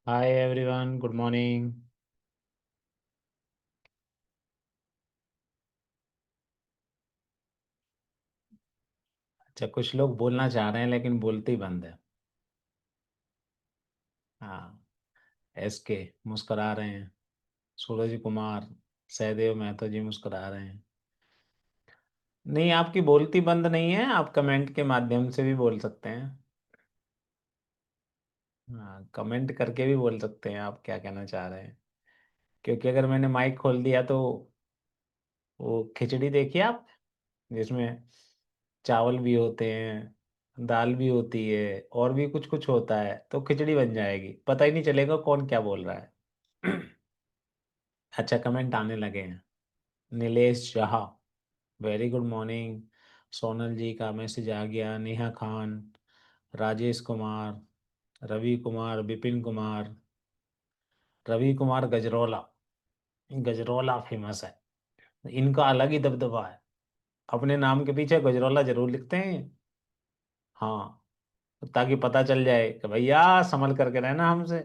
Hi everyone, good morning. अच्छा, कुछ लोग बोलना चाह रहे हैं लेकिन बोलते ही बंद है। हाँ। एसके मुस्कुरा रहे हैं। सूरज कुमार, सहदेव महतो जी मुस्कुरा रहे हैं। नहीं, आपकी बोलती बंद नहीं है, आप कमेंट के माध्यम से भी बोल सकते हैं। हाँ, कमेंट करके भी बोल सकते हैं आप क्या कहना चाह रहे हैं। क्योंकि अगर मैंने माइक खोल दिया तो वो खिचड़ी देखिए आप, जिसमें चावल भी होते हैं, दाल भी होती है और भी कुछ कुछ होता है, तो खिचड़ी बन जाएगी, पता ही नहीं चलेगा कौन क्या बोल रहा है। अच्छा, कमेंट आने लगे हैं। Nilesh Shah, very good morning. Sonal ji का मैसेज आ गया। नेहा खान, राजेश कुमार, रवि कुमार, विपिन कुमार, रवि कुमार गजरौला। गजरौला फेमस है, इनका अलग ही दबदबा है। अपने नाम के पीछे गजरौला जरूर लिखते हैं। हाँ, ताकि पता चल जाए कि भैया संभल करके रहना हमसे।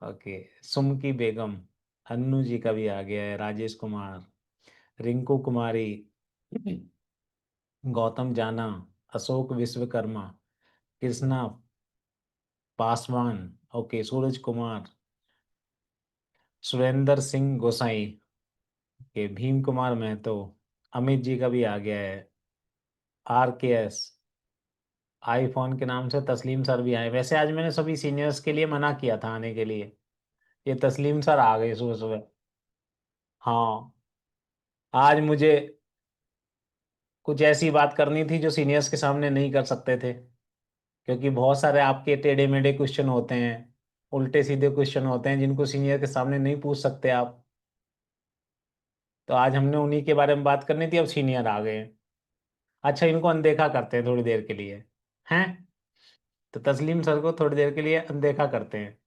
ओके। सुमकी बेगम, अन्नू जी का भी आ गया है। राजेश कुमार, रिंकू कुमारी, गौतम जाना, अशोक विश्वकर्मा, कृष्णा पासवान, ओके, सूरज कुमार, सुरेंद्र सिंह गोसाई के, भीम कुमार महतो, अमित जी का भी आ गया है। आर के एस, आईफोन के नाम से तस्लीम सर भी आए। वैसे आज मैंने सभी सीनियर्स के लिए मना किया था आने के लिए। ये तस्लीम सर आ गए सुबह सुबह। हाँ, आज मुझे कुछ ऐसी बात करनी थी जो सीनियर्स के सामने नहीं कर सकते थे, क्योंकि बहुत सारे आपके टेढ़े मेढ़े क्वेश्चन होते हैं, उल्टे सीधे क्वेश्चन होते हैं जिनको सीनियर के सामने नहीं पूछ सकते आप। तो आज हमने उन्हीं के बारे में बात करनी थी, अब सीनियर आ गए हैं। अच्छा, इनको अनदेखा करते हैं थोड़ी देर के लिए, हैं? तो तस्लीम सर को थोड़ी देर के लिए अनदेखा करते हैं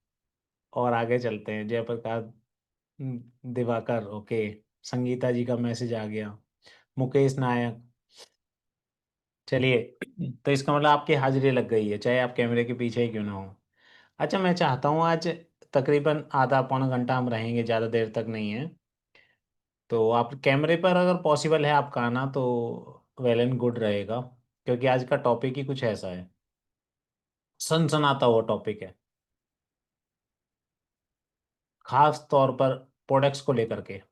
और आगे चलते हैं। जयप्रकाश दिवाकर, ओके। संगीता जी का मैसेज आ गया। मुकेश नायक, चलिए। तो इसका मतलब आपकी हाजिरी लग गई है, चाहे आप कैमरे के पीछे ही क्यों ना हो। अच्छा, मैं चाहता हूँ आज तकरीबन आधा पौना घंटा हम रहेंगे, ज़्यादा देर तक नहीं है। तो आप कैमरे पर अगर पॉसिबल है आपका आना तो वेल एंड गुड रहेगा, क्योंकि आज का टॉपिक ही कुछ ऐसा है, सनसनाता हुआ टॉपिक है। खास तौर पर प्रोडक्ट्स को लेकर के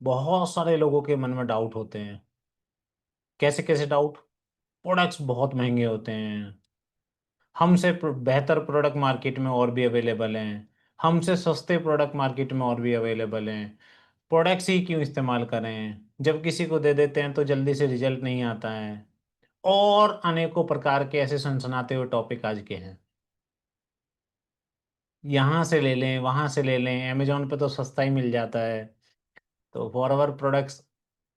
बहुत सारे लोगों के मन में डाउट होते हैं। कैसे कैसे डाउट? प्रोडक्ट्स बहुत महंगे होते हैं, हमसे बेहतर प्रोडक्ट मार्केट में और भी अवेलेबल हैं, हमसे सस्ते प्रोडक्ट मार्केट में और भी अवेलेबल हैं। प्रोडक्ट्स ही क्यों इस्तेमाल करें, जब किसी को दे देते हैं तो जल्दी से रिजल्ट नहीं आता है। और अनेकों प्रकार के ऐसे सनसनाते हुए टॉपिक आज के हैं। यहाँ से ले लें, वहाँ से ले लें, अमेजोन पे तो सस्ता ही मिल जाता है, तो फॉरएवर प्रोडक्ट्स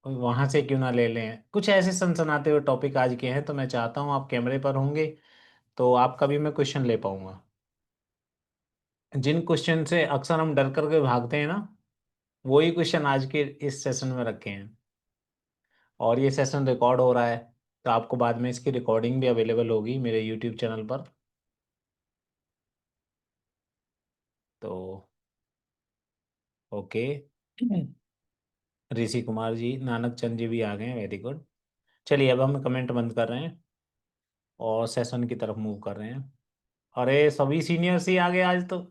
वहाँ से क्यों ना ले लें। कुछ ऐसे सनसनाते हुए टॉपिक आज के हैं, तो मैं चाहता हूँ आप कैमरे पर होंगे तो आपका भी मैं क्वेश्चन ले पाऊंगा। जिन क्वेश्चन से अक्सर हम डर करके भागते हैं ना, वही क्वेश्चन आज के इस सेशन में रखे हैं। और ये सेशन रिकॉर्ड हो रहा है, तो आपको बाद में इसकी रिकॉर्डिंग भी अवेलेबल होगी मेरे यूट्यूब चैनल पर। तो ओके। ऋषि कुमार जी, नानक चंद जी भी आ गए हैं, वेरी गुड। चलिए, अब हम कमेंट बंद कर रहे हैं और सेशन की तरफ मूव कर रहे हैं। अरे, सभी सीनियर्स ही आ गए आज तो।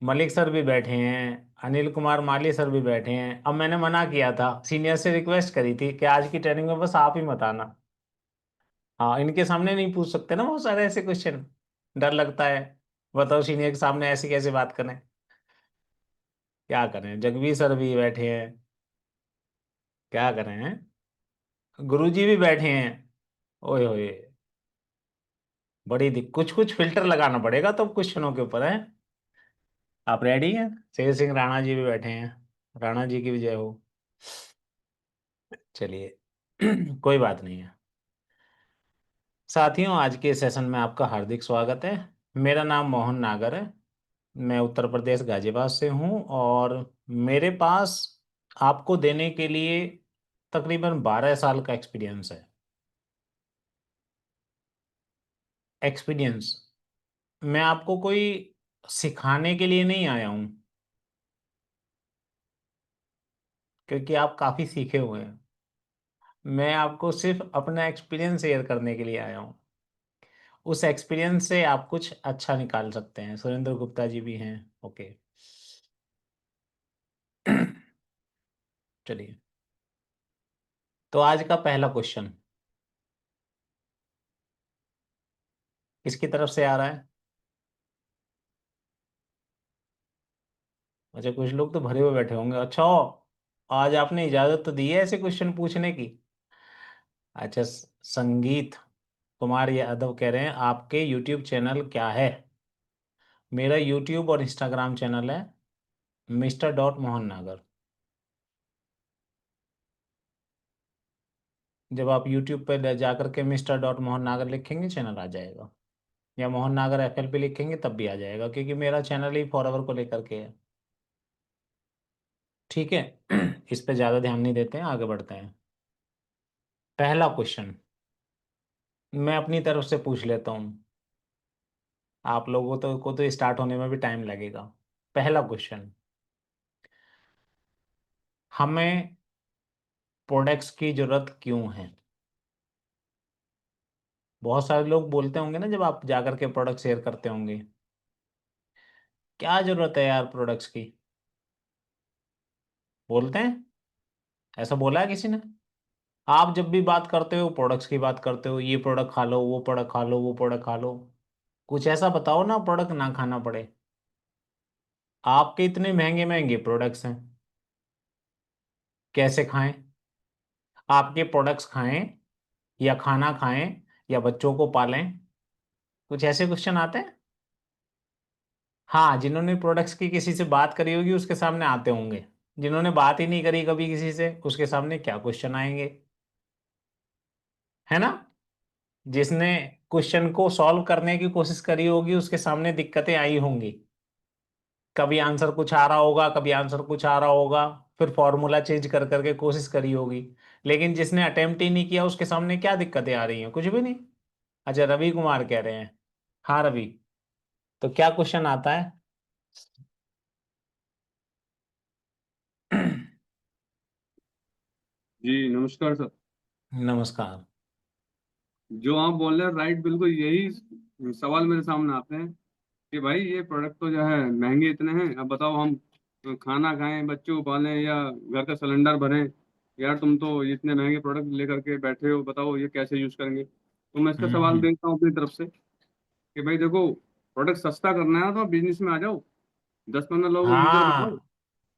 मलिक सर भी बैठे हैं, अनिल कुमार माली सर भी बैठे हैं। अब मैंने मना किया था, सीनियर से रिक्वेस्ट करी थी कि आज की ट्रेनिंग में बस आप ही मत आना। हाँ, इनके सामने नहीं पूछ सकते ना बहुत सारे ऐसे क्वेश्चन, डर लगता है। बताओ, सीनियर के सामने ऐसी कैसे बात करें? क्या करें, जगवीर सर भी बैठे हैं, क्या करें हैं? गुरुजी भी बैठे हैं। ओए होए, बड़ी कुछ कुछ फिल्टर लगाना पड़ेगा तो क्वेश्चनों के ऊपर है। आप रेडी हैं? शेर सिंह राणा जी भी बैठे हैं, राणा जी की भी जय हो। चलिए, कोई बात नहीं है। साथियों, आज के सेशन में आपका हार्दिक स्वागत है। मेरा नाम मोहन नागर है, मैं उत्तर प्रदेश गाजियाबाद से हूँ, और मेरे पास आपको देने के लिए तकरीबन 12 साल का एक्सपीरियंस है। एक्सपीरियंस, मैं आपको कोई सिखाने के लिए नहीं आया हूं, क्योंकि आप काफी सीखे हुए हैं। मैं आपको सिर्फ अपना एक्सपीरियंस शेयर करने के लिए आया हूं। उस एक्सपीरियंस से आप कुछ अच्छा निकाल सकते हैं। सुरेंद्र गुप्ता जी भी हैं। ओके। चलिए, तो आज का पहला क्वेश्चन किसकी तरफ से आ रहा है? अच्छा, कुछ लोग तो भरे हुए बैठे होंगे। अच्छा, आज आपने इजाजत तो दी है ऐसे क्वेश्चन पूछने की। अच्छा, संगीत कुमार यादव कह रहे हैं आपके यूट्यूब चैनल क्या है? मेरा यूट्यूब और इंस्टाग्राम चैनल है Mr. मोहन नागर। जब आप यूट्यूब पर जा करके Mr. मोहन नागर लिखेंगे, चैनल आ जाएगा। या मोहन नागर FL पे लिखेंगे तब भी आ जाएगा, क्योंकि मेरा चैनल ही फॉरएवर को लेकर के है। ठीक है। इस पे ज़्यादा ध्यान नहीं देते हैं, आगे बढ़ते हैं। पहला क्वेश्चन मैं अपनी तरफ से पूछ लेता हूँ। आप लोगों को तो स्टार्ट होने में भी टाइम लगेगा। पहला क्वेश्चन, हमें प्रोडक्ट्स की जरूरत क्यों है? बहुत सारे लोग बोलते होंगे ना, जब आप जाकर के प्रोडक्ट शेयर करते होंगे, क्या जरूरत है यार प्रोडक्ट्स की? बोलते हैं, ऐसा बोला है किसी ने? आप जब भी बात करते हो प्रोडक्ट्स की बात करते हो, ये प्रोडक्ट खा लो, वो प्रोडक्ट खा लो, वो प्रोडक्ट खा लो। कुछ ऐसा बताओ ना प्रोडक्ट ना खाना पड़े। आपके इतने महंगे महंगे प्रोडक्ट्स हैं, कैसे खाएं? आपके प्रोडक्ट्स खाएं या खाना खाएं या बच्चों को पालें? कुछ ऐसे क्वेश्चन आते हैं। हाँ, जिन्होंने प्रोडक्ट्स की किसी से बात करी होगी उसके सामने आते होंगे। जिन्होंने बात ही नहीं करी कभी किसी से, उसके सामने क्या क्वेश्चन आएंगे? है ना? जिसने क्वेश्चन को सॉल्व करने की कोशिश करी होगी उसके सामने दिक्कतें आई होंगी। कभी आंसर कुछ आ रहा होगा, कभी आंसर कुछ आ रहा होगा, फिर फॉर्मूला चेंज कर करके कोशिश करी होगी। लेकिन जिसने अटेम्प्ट ही नहीं किया उसके सामने क्या दिक्कतें आ रही हैं? कुछ भी नहीं। अच्छा, रवि कुमार कह रहे हैं। हाँ रवि, तो क्या क्वेश्चन आता है? जी नमस्कार सर। नमस्कार। जो आप बोल रहे हैं राइट, बिल्कुल यही सवाल मेरे सामने आते हैं कि भाई ये प्रोडक्ट तो जो है महंगे इतने हैं, अब बताओ हम खाना खाएं, बच्चों को पालें या घर का सिलेंडर भरें। यार तुम तो इतने महंगे प्रोडक्ट लेकर के बैठे हो, बताओ ये कैसे यूज करेंगे? तो मैं इसका सवाल हम्म। देता हूँ अपनी तरफ से कि भाई देखो, प्रोडक्ट सस्ता करना है तो आप बिजनेस में आ जाओ, 10-15 लोगों को यूजर बनाओ, हाँ,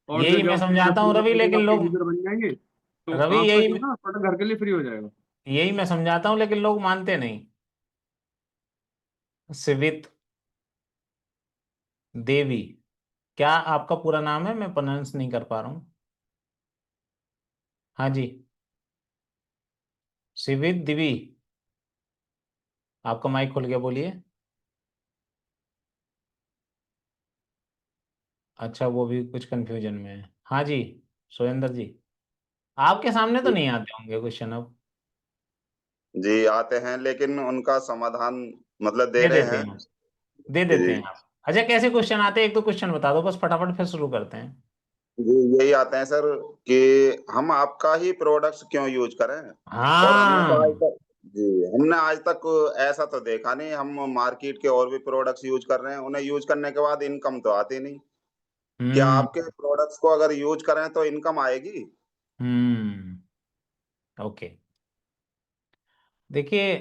और जो यही मैं जब दस समझाता हूँ पंद्रह रवि, लोग लेकिन आपके लोग, यूजर बन जाएंगे तो रवि आपका यही जो है ना प्रोडक्ट घर के लिए फ्री हो जाएगा। यही मैं समझाता हूँ, लेकिन लोग मानते नहीं। सिवित देवी, क्या आपका पूरा नाम है? मैं प्रोनाउंस नहीं कर पा रहा हूँ। हाँ जी, सिवित दिवी। आपका माइक खुल गया, बोलिए। अच्छा, वो भी कुछ कंफ्यूजन में है। हाँ जी, सुरेंद्र जी, आपके सामने तो जी नहीं आते होंगे क्वेश्चन अब। जी, आते हैं लेकिन उनका समाधान मतलब दे दे रहे देते हैं। हैं, दे जी देते हैं आप। अच्छा, कैसे क्वेश्चन आते हैं? एक दो क्वेश्चन बता दो बस फटाफट, फिर शुरू करते हैं। जी, यही आते हैं सर कि हम आपका ही प्रोडक्ट्स क्यों यूज करें। और हमने तो आज हाँ। तक जी हमने आज तक ऐसा तो देखा नहीं, हम मार्केट के और भी प्रोडक्ट्स यूज कर रहे हैं, उन्हें यूज करने के बाद इनकम तो आती नहीं। क्या हम्म। आपके प्रोडक्ट्स को अगर यूज करें तो इनकम आएगी? हम्म। ओके, देखिए,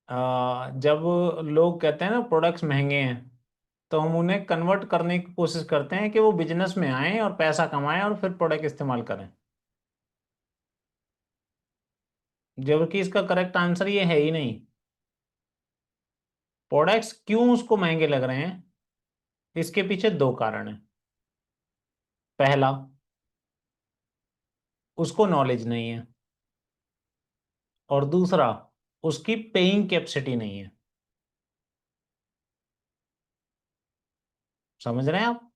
जब लोग कहते हैं ना प्रोडक्ट्स महंगे हैं, तो हम उन्हें कन्वर्ट करने की कोशिश करते हैं कि वो बिजनेस में आए और पैसा कमाएं और फिर प्रोडक्ट इस्तेमाल करें। जबकि इसका करेक्ट आंसर ये है ही नहीं। प्रोडक्ट्स क्यों उसको महंगे लग रहे हैं, इसके पीछे दो कारण हैं। पहला, उसको नॉलेज नहीं है। और दूसरा, उसकी पेइंग कैपेसिटी नहीं है। समझ रहे हैं आप?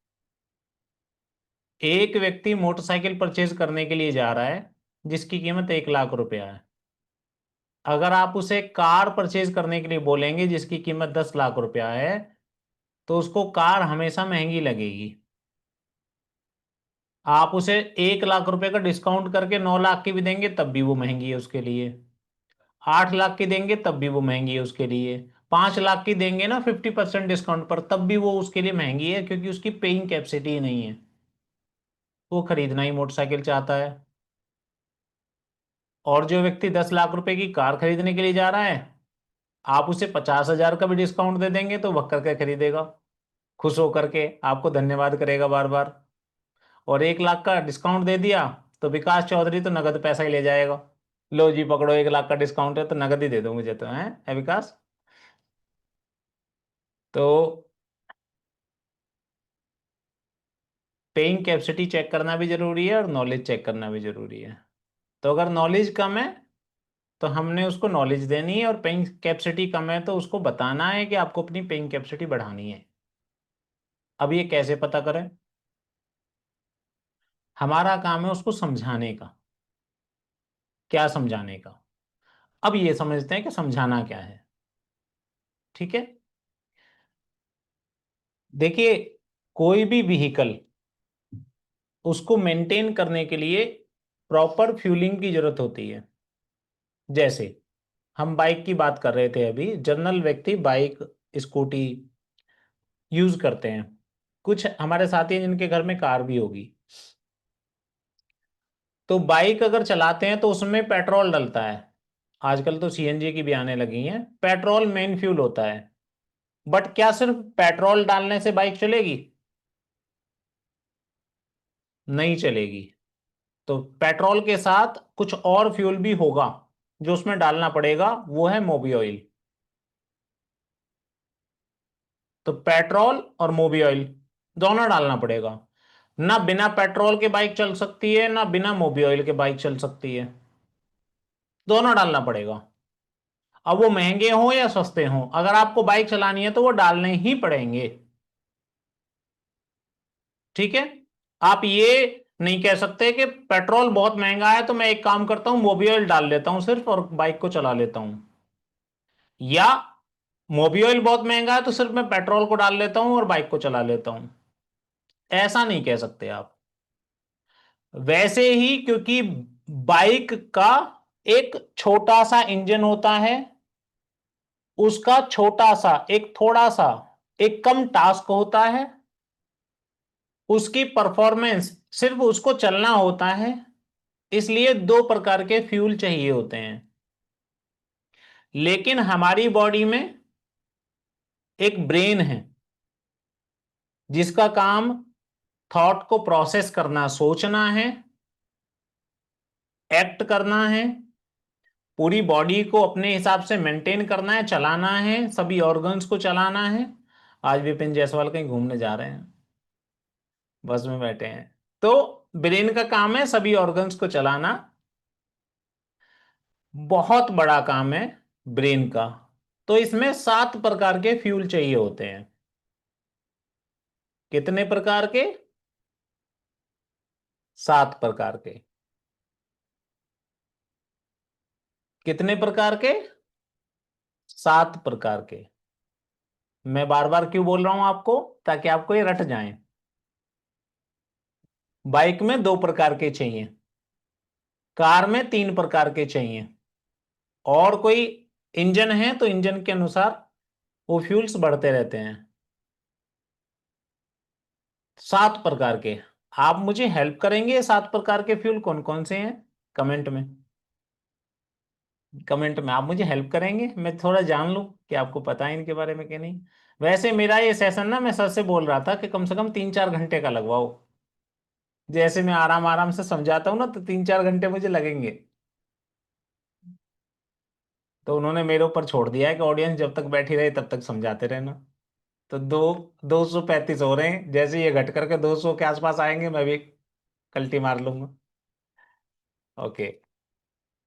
एक व्यक्ति मोटरसाइकिल परचेज करने के लिए जा रहा है जिसकी कीमत 1 लाख रुपया है। अगर आप उसे कार परचेज करने के लिए बोलेंगे जिसकी कीमत 10 लाख रुपया है, तो उसको कार हमेशा महंगी लगेगी। आप उसे 1 लाख रुपए का डिस्काउंट करके 9 लाख की भी देंगे तब भी वो महंगी है उसके लिए। 8 लाख की देंगे तब भी वो महंगी है उसके लिए। 5 लाख की देंगे ना 50% डिस्काउंट पर, तब भी वो उसके लिए महंगी है, क्योंकि उसकी पेइंग कैपेसिटी नहीं है। वो खरीदना ही मोटरसाइकिल चाहता है। और जो व्यक्ति 10 लाख रुपए की कार खरीदने के लिए जा रहा है, आप उसे 50 हजार का भी डिस्काउंट दे देंगे तो वह करके खरीदेगा, खुश होकर के आपको धन्यवाद करेगा बार बार। और 1 लाख का डिस्काउंट दे दिया तो विकास चौधरी तो नगद पैसा ही ले जाएगा। लो जी पकड़ो, 1 लाख का डिस्काउंट है तो नगद ही दे दो मुझे, तो है विकास। तो पेइंग कैपेसिटी चेक करना भी जरूरी है और नॉलेज चेक करना भी जरूरी है। तो अगर नॉलेज कम है तो हमने उसको नॉलेज देनी है, और पेइंग कैपेसिटी कम है तो उसको बताना है कि आपको अपनी पेइंग कैपेसिटी बढ़ानी है। अब ये कैसे पता करें? हमारा काम है उसको समझाने का। क्या समझाने का? अब ये समझते हैं कि समझाना क्या है। ठीक है, देखिए, कोई भी व्हीकल, उसको मेंटेन करने के लिए प्रॉपर फ्यूलिंग की जरूरत होती है। जैसे हम बाइक की बात कर रहे थे अभी, जनरल व्यक्ति बाइक, स्कूटी यूज करते हैं। कुछ हमारे साथी हैं जिनके घर में कार भी होगी। तो बाइक अगर चलाते हैं तो उसमें पेट्रोल डलता है। आजकल तो सीएनजी की भी आने लगी हैं। पेट्रोल मेन फ्यूल होता है। बट क्या सिर्फ पेट्रोल डालने से बाइक चलेगी? नहीं चलेगी। तो पेट्रोल के साथ कुछ और फ्यूल भी होगा जो उसमें डालना पड़ेगा, वो है मोबी ऑयल। तो पेट्रोल और मोबी ऑयल दोनों डालना पड़ेगा। ना बिना पेट्रोल के बाइक चल सकती है, ना बिना मोबी ऑयल के बाइक चल सकती है। दोनों डालना पड़ेगा। अब वो महंगे हों या सस्ते हों, अगर आपको बाइक चलानी है तो वो डालने ही पड़ेंगे। ठीक है। आप ये नहीं कह सकते कि पेट्रोल बहुत महंगा है तो मैं एक काम करता हूं मोबी ऑयल डाल लेता हूं सिर्फ और बाइक को चला लेता हूं, या मोबी ऑयल बहुत महंगा है तो सिर्फ मैं पेट्रोल को डाल लेता हूं और बाइक को चला लेता हूं। ऐसा नहीं कह सकते आप। वैसे ही, क्योंकि बाइक का एक छोटा सा इंजन होता है, उसका छोटा सा एक थोड़ा सा एक कम टास्क होता है, उसकी परफॉर्मेंस सिर्फ उसको चलना होता है, इसलिए 2 प्रकार के फ्यूल चाहिए होते हैं। लेकिन हमारी बॉडी में एक ब्रेन है जिसका काम थॉट को प्रोसेस करना, सोचना है, एक्ट करना है, पूरी बॉडी को अपने हिसाब से मेंटेन करना है, चलाना है, सभी ऑर्गन्स को चलाना है। आज विपिन जायसवाल कहीं घूमने जा रहे हैं, बस में बैठे हैं। तो ब्रेन का काम है सभी ऑर्गन्स को चलाना। बहुत बड़ा काम है ब्रेन का। तो इसमें 7 प्रकार के फ्यूल चाहिए होते हैं। कितने प्रकार के? 7 प्रकार के। कितने प्रकार के? 7 प्रकार के। मैं बार बार क्यों बोल रहा हूं आपको? ताकि आपको ये रट जाए। बाइक में 2 प्रकार के चाहिए, कार में 3 प्रकार के चाहिए, और कोई इंजन है तो इंजन के अनुसार वो फ्यूल्स बढ़ते रहते हैं। 7 प्रकार के। आप मुझे हेल्प करेंगे 7 प्रकार के फ्यूल कौन कौन से हैं? कमेंट में। कमेंट में आप मुझे हेल्प करेंगे, मैं थोड़ा जान लूं कि आपको पता है इनके बारे में कि नहीं। वैसे मेरा ये सेशन ना, मैं सर से बोल रहा था कि कम से कम 3-4 घंटे का लगवाओ। जैसे मैं आराम आराम से समझाता हूँ ना, तो 3-4 घंटे मुझे लगेंगे। तो उन्होंने मेरे ऊपर छोड़ दिया है कि ऑडियंस जब तक बैठी रहे तब तक समझाते रहना। तो 235 हो रहे हैं, जैसे ये घट करके 200 के आसपास आएंगे मैं भी कल्टी मार लूंगा। ओके।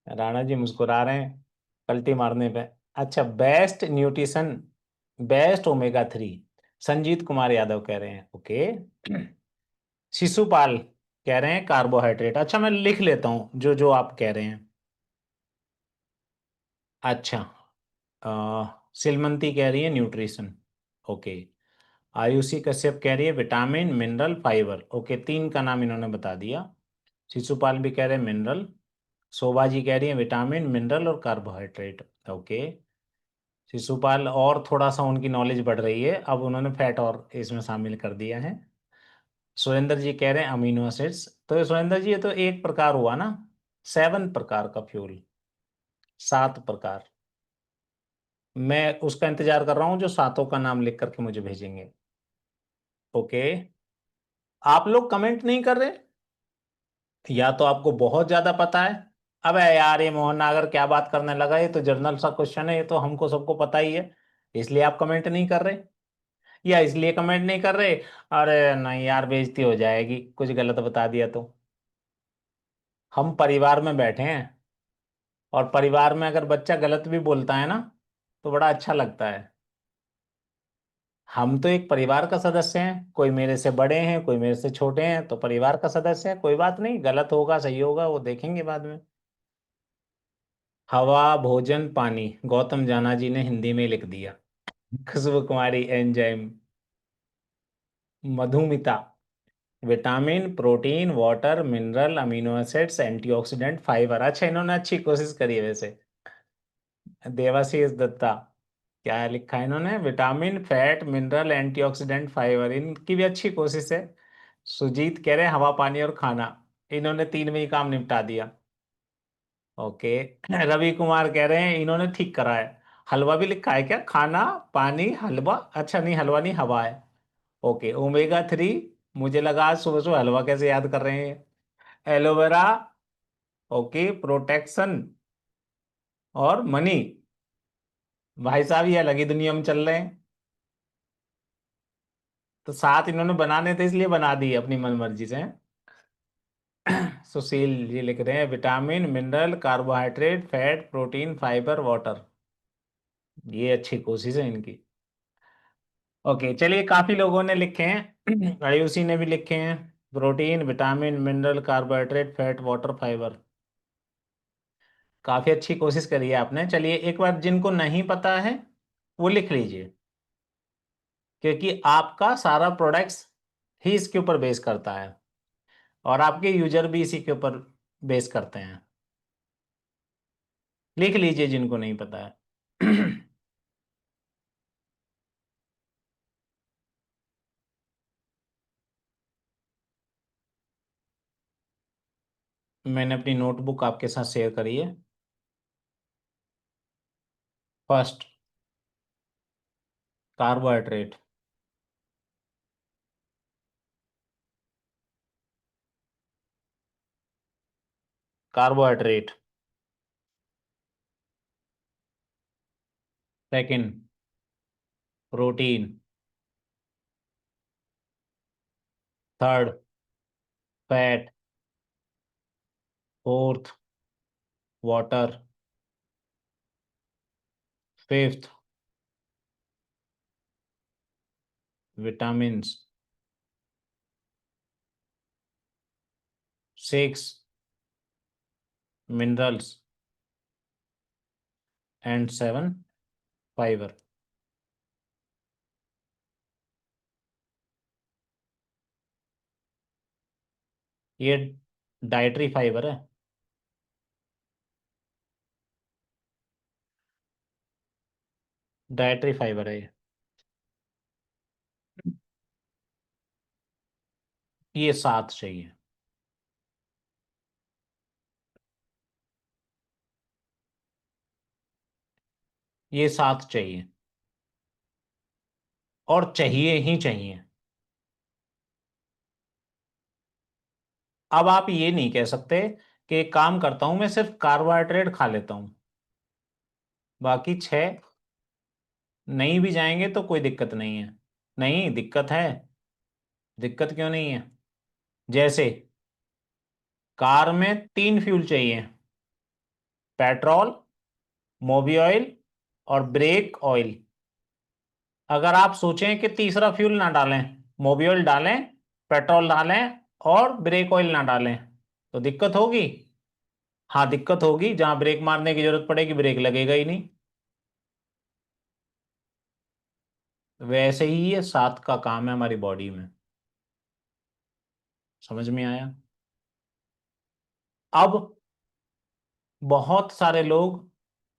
राणा जी मुस्कुरा रहे हैं पलटी मारने पे। अच्छा, best nutrition, best omega 3, Sanjeet Kumar Yadav कह रहे हैं। ओके। शिशुपाल कह रहे हैं कार्बोहाइड्रेट। अच्छा, मैं लिख लेता हूं जो जो आप कह रहे हैं। अच्छा, सिलमंती कह रही है न्यूट्रिशन। ओके। आयुषी कश्यप कह रही है विटामिन मिनरल फाइबर। ओके, तीन का नाम इन्होंने बता दिया। शिशुपाल भी कह रहे हैं मिनरल। शोभा जी कह रही है विटामिन मिनरल और कार्बोहाइड्रेट। ओके, शिशुपाल और थोड़ा सा उनकी नॉलेज बढ़ रही है, अब उन्होंने फैट और इसमें शामिल कर दिया है। सुरेंद्र जी कह रहे हैं अमीनो एसिड्स। तो सुरेंद्र जी ये तो एक प्रकार हुआ ना, 7 प्रकार का फ्यूल, 7 प्रकार। मैं उसका इंतजार कर रहा हूँ जो सातों का नाम लिख करके मुझे भेजेंगे। ओके, आप लोग कमेंट नहीं कर रहे, या तो आपको बहुत ज्यादा पता है। अब यार ये मोहन नागर क्या बात करने लगा, ये तो जर्नल सा क्वेश्चन है, ये तो हमको सबको पता ही है, इसलिए आप कमेंट नहीं कर रहे, या इसलिए कमेंट नहीं कर रहे। अरे नहीं यार, बेइज्जती हो जाएगी कुछ गलत बता दिया तो। हम परिवार में बैठे हैं, और परिवार में अगर बच्चा गलत भी बोलता है ना, तो बड़ा अच्छा लगता है। हम तो एक परिवार का सदस्य हैं, कोई मेरे से बड़े हैं, कोई मेरे से छोटे हैं, तो परिवार का सदस्य है, कोई बात नहीं, गलत होगा सही होगा वो देखेंगे बाद में। हवा भोजन पानी, गौतम जाना जी ने हिंदी में लिख दिया। Khushboo Kumari enzyme. Madhumita vitamin protein water mineral amino acids antioxidant fibre. अच्छा, इन्होंने अच्छी कोशिश करी है वैसे। देवाशीष दत्ता, क्या लिखा है इन्होंने, vitamin fat mineral antioxidant fibre, इनकी भी अच्छी कोशिश है। सुजीत कह रहे हैं हवा पानी और खाना, इन्होंने तीन में ही काम निपटा दिया। ओके, रवि कुमार कह रहे हैं इन्होंने ठीक करा है। हलवा भी लिखा है क्या, खाना पानी हलवा, अच्छा नहीं हलवा नहीं हवा है। ओके, ओमेगा 3, मुझे लगा आज सुबह सुबह हलवा कैसे याद कर रहे हैं। एलोवेरा, ओके, प्रोटेक्शन और मनी। भाई साहब ये अलग ही दुनिया में चल रहे हैं। तो साथ इन्होंने बनाने थे इसलिए बना दिए अपनी मनमर्जी से। सुशील जी लिख रहे हैं vitamin mineral carbohydrate fat protein fibre water, ये अच्छी कोशिश है इनकी। ओके चलिए, काफी लोगों ने लिखे हैं। आयुषी ने भी लिखे हैं protein vitamin mineral carbohydrate fat water fibre. काफी अच्छी कोशिश करी है आपने। चलिए एक बार जिनको नहीं पता है वो लिख लीजिए, क्योंकि आपका सारा प्रोडक्ट्स ही इसके ऊपर बेस करता है, और आपके यूजर भी इसी के ऊपर बेस करते हैं। लिख लीजिए जिनको नहीं पता है। मैंने अपनी नोटबुक आपके साथ शेयर करी है। First, carbohydrate. Carbohydrate. Second, protein. Third, fat. Fourth, water. Fifth, vitamins. Six, minerals. And seven, fibre. ये डाइटरी फाइबर है। डाइटरी फाइबर है ये 7 चाहिए। ये 7 चाहिए, और चाहिए ही चाहिए। अब आप ये नहीं कह सकते कि एक काम करता हूं मैं सिर्फ कार्बोहाइड्रेट खा लेता हूं, बाकी 6 नहीं भी जाएंगे तो कोई दिक्कत नहीं है। नहीं दिक्कत है, दिक्कत क्यों नहीं है। जैसे कार में 3 फ्यूल चाहिए, पेट्रोल, मोबिल और ब्रेक ऑयल। अगर आप सोचें कि तीसरा फ्यूल ना डालें, मोबिल डालें, पेट्रोल डालें और ब्रेक ऑयल ना डालें, तो दिक्कत होगी। हाँ दिक्कत होगी, जहां ब्रेक मारने की जरूरत पड़ेगी ब्रेक लगेगा ही नहीं। वैसे ही ये 7 का काम है हमारी बॉडी में। समझ में आया? अब बहुत सारे लोग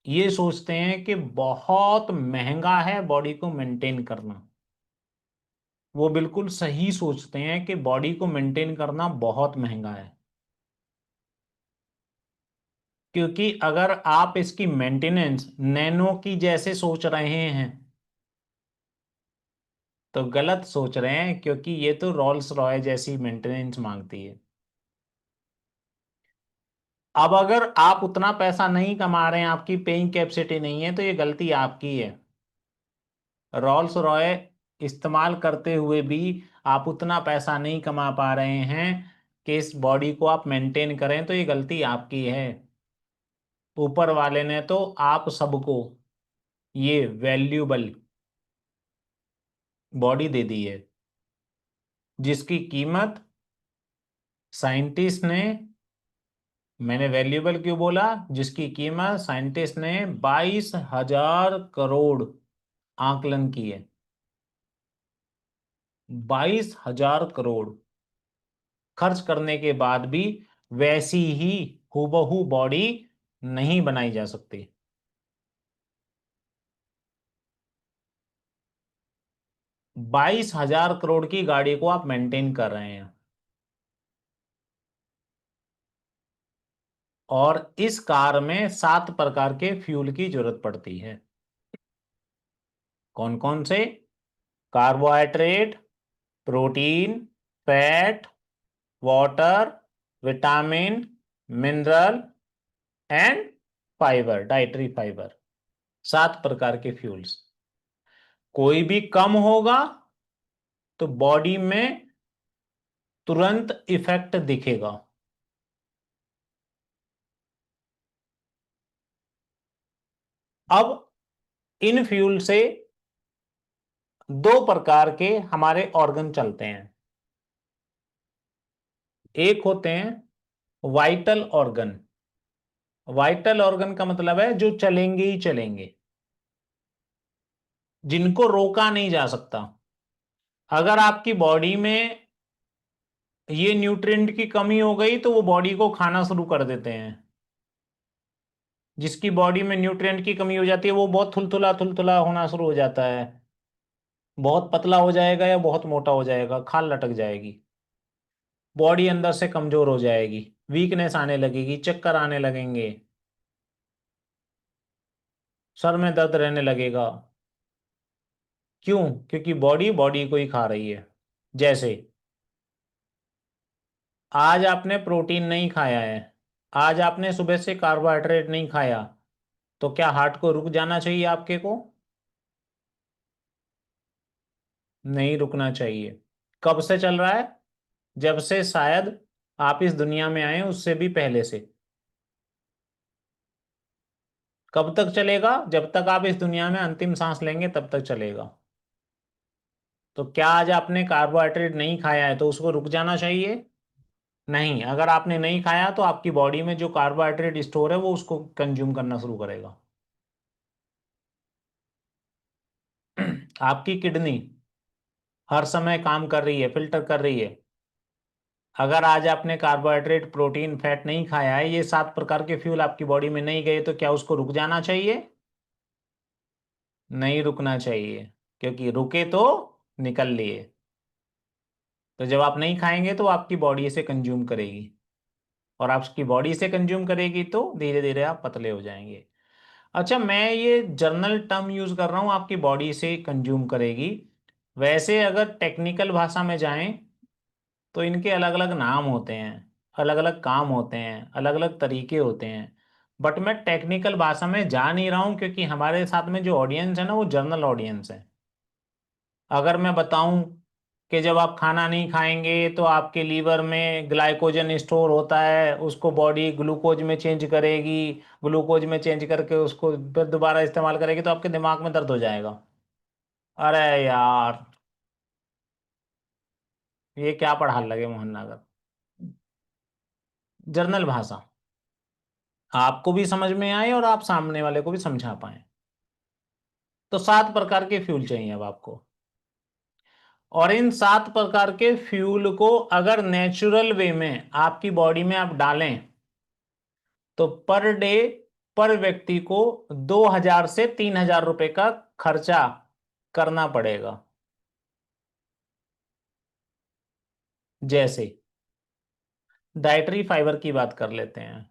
ये सोचते हैं कि बहुत महंगा है बॉडी को मेंटेन करना। वो बिल्कुल सही सोचते हैं कि बॉडी को मेंटेन करना बहुत महंगा है, क्योंकि अगर आप इसकी मेंटेनेंस नैनो की जैसे सोच रहे हैं तो गलत सोच रहे हैं, क्योंकि ये तो रोल्स रॉय जैसी मेंटेनेंस मांगती है। अब अगर आप उतना पैसा नहीं कमा रहे हैं, आपकी पेइंग कैपेसिटी नहीं है, तो ये गलती आपकी है। रोल्स रॉय इस्तेमाल करते हुए भी आप उतना पैसा नहीं कमा पा रहे हैं कि इस बॉडी को आप मेंटेन करें, तो ये गलती आपकी है। ऊपर वाले ने तो आप सबको ये वैल्यूबल बॉडी दे दी है, जिसकी कीमत साइंटिस्ट ने, मैंने वैल्यूबल क्यों बोला, जिसकी कीमत साइंटिस्ट ने 22,000 करोड़ आकलन की है। 22,000 करोड़ खर्च करने के बाद भी वैसी ही हूबहू बॉडी नहीं बनाई जा सकती। 22,000 करोड़ की गाड़ी को आप मेंटेन कर रहे हैं, और इस कार में 7 प्रकार के फ्यूल की जरूरत पड़ती है। कौन कौन से? Carbohydrate, protein, fat, water, vitamin, mineral and fibre, dietary fibre. 7 प्रकार के फ्यूल्स। कोई भी कम होगा तो बॉडी में तुरंत इफेक्ट दिखेगा। अब इन फ्यूल से 2 प्रकार के हमारे ऑर्गन चलते हैं। एक होते हैं वाइटल ऑर्गन। वाइटल ऑर्गन का मतलब है जो चलेंगे ही चलेंगे, जिनको रोका नहीं जा सकता। अगर आपकी बॉडी में ये न्यूट्रिएंट की कमी हो गई तो वो बॉडी को खाना शुरू कर देते हैं। जिसकी बॉडी में न्यूट्रिएंट की कमी हो जाती है वो बहुत थुलथुला थुलथुला होना शुरू हो जाता है, बहुत पतला हो जाएगा या बहुत मोटा हो जाएगा, खाल लटक जाएगी, बॉडी अंदर से कमजोर हो जाएगी, वीकनेस आने लगेगी, चक्कर आने लगेंगे, सर में दर्द रहने लगेगा। क्यों? क्योंकि बॉडी बॉडी को ही खा रही है। जैसे आज आपने प्रोटीन नहीं खाया है, आज आपने सुबह से कार्बोहाइड्रेट नहीं खाया, तो क्या हार्ट को रुक जाना चाहिए आपके को? नहीं रुकना चाहिए। कब से चल रहा है? जब से शायद आप इस दुनिया में आए उससे भी पहले से। कब तक चलेगा? जब तक आप इस दुनिया में अंतिम सांस लेंगे तब तक चलेगा। तो क्या आज आपने कार्बोहाइड्रेट नहीं खाया है तो उसको रुक जाना चाहिए? नहीं। अगर आपने नहीं खाया तो आपकी बॉडी में जो कार्बोहाइड्रेट स्टोर है वो उसको कंज्यूम करना शुरू करेगा। आपकी किडनी हर समय काम कर रही है, फिल्टर कर रही है। अगर आज आपने कार्बोहाइड्रेट, प्रोटीन, फैट नहीं खाया है, ये 7 प्रकार के फ्यूल आपकी बॉडी में नहीं गए, तो क्या उसको रुक जाना चाहिए? नहीं रुकना चाहिए, क्योंकि रुके तो निकल लिए। तो जब आप नहीं खाएंगे तो आपकी बॉडी इसे कंज्यूम करेगी, और आपकी बॉडी से कंज्यूम करेगी तो धीरे धीरे आप पतले हो जाएंगे। अच्छा, मैं ये जर्नल टर्म यूज कर रहा हूँ, आपकी बॉडी से कंज्यूम करेगी। वैसे अगर टेक्निकल भाषा में जाएं तो इनके अलग अलग नाम होते हैं, अलग अलग काम होते हैं, अलग अलग तरीके होते हैं। बट मैं टेक्निकल भाषा में जा नहीं रहा हूँ, क्योंकि हमारे साथ में जो ऑडियंस है ना वो जर्नल ऑडियंस है। अगर मैं बताऊं कि जब आप खाना नहीं खाएंगे तो आपके लीवर में ग्लाइकोजन स्टोर होता है, उसको बॉडी ग्लूकोज में चेंज करेगी, ग्लूकोज में चेंज करके उसको फिर दोबारा इस्तेमाल करेगी, तो आपके दिमाग में दर्द हो जाएगा। अरे यार, ये क्या पढ़ा लगे मोहन नागर। जर्नल भाषा आपको भी समझ में आए और आप सामने वाले को भी समझा पाए। तो 7 प्रकार के फ्यूल चाहिए अब आपको। और इन 7 प्रकार के फ्यूल को अगर नेचुरल वे में आपकी बॉडी में आप डालें तो पर डे पर व्यक्ति को 2,000 से 3,000 रुपए का खर्चा करना पड़ेगा। जैसे डाइटरी फाइबर की बात कर लेते हैं।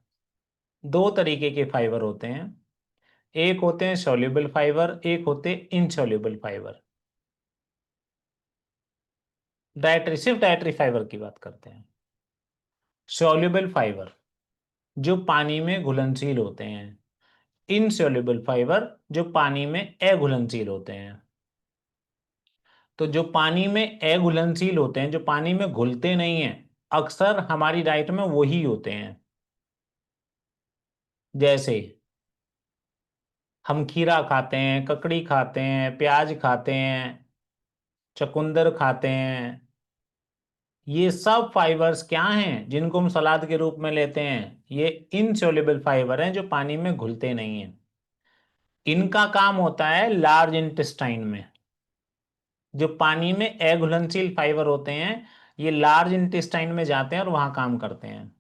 2 तरीके के फाइबर होते हैं, एक होते हैं सॉल्युबल फाइबर, एक होते हैं इनसॉल्युबल फाइबर। डाइटरी, सिर्फ डाइटरी फाइबर की बात करते हैं। सॉल्युबल फाइबर जो पानी में घुलनशील होते हैं, इनसॉल्युबल फाइबर जो पानी में अघुलनशील होते हैं। तो जो पानी में अघुलनशील होते हैं, जो पानी में घुलते नहीं हैं, अक्सर हमारी डाइट में वही होते हैं। जैसे हम खीरा खाते हैं, ककड़ी खाते हैं, प्याज खाते हैं, चुकंदर खाते हैं। ये सब फाइबर्स क्या हैं जिनको हम सलाद के रूप में लेते हैं? ये इनसॉल्युबल फाइबर हैं जो पानी में घुलते नहीं हैं। इनका काम होता है लार्ज इंटेस्टाइन में। जो पानी में अघुलनशील फाइबर होते हैं, ये लार्ज इंटेस्टाइन में जाते हैं और वहां काम करते हैं।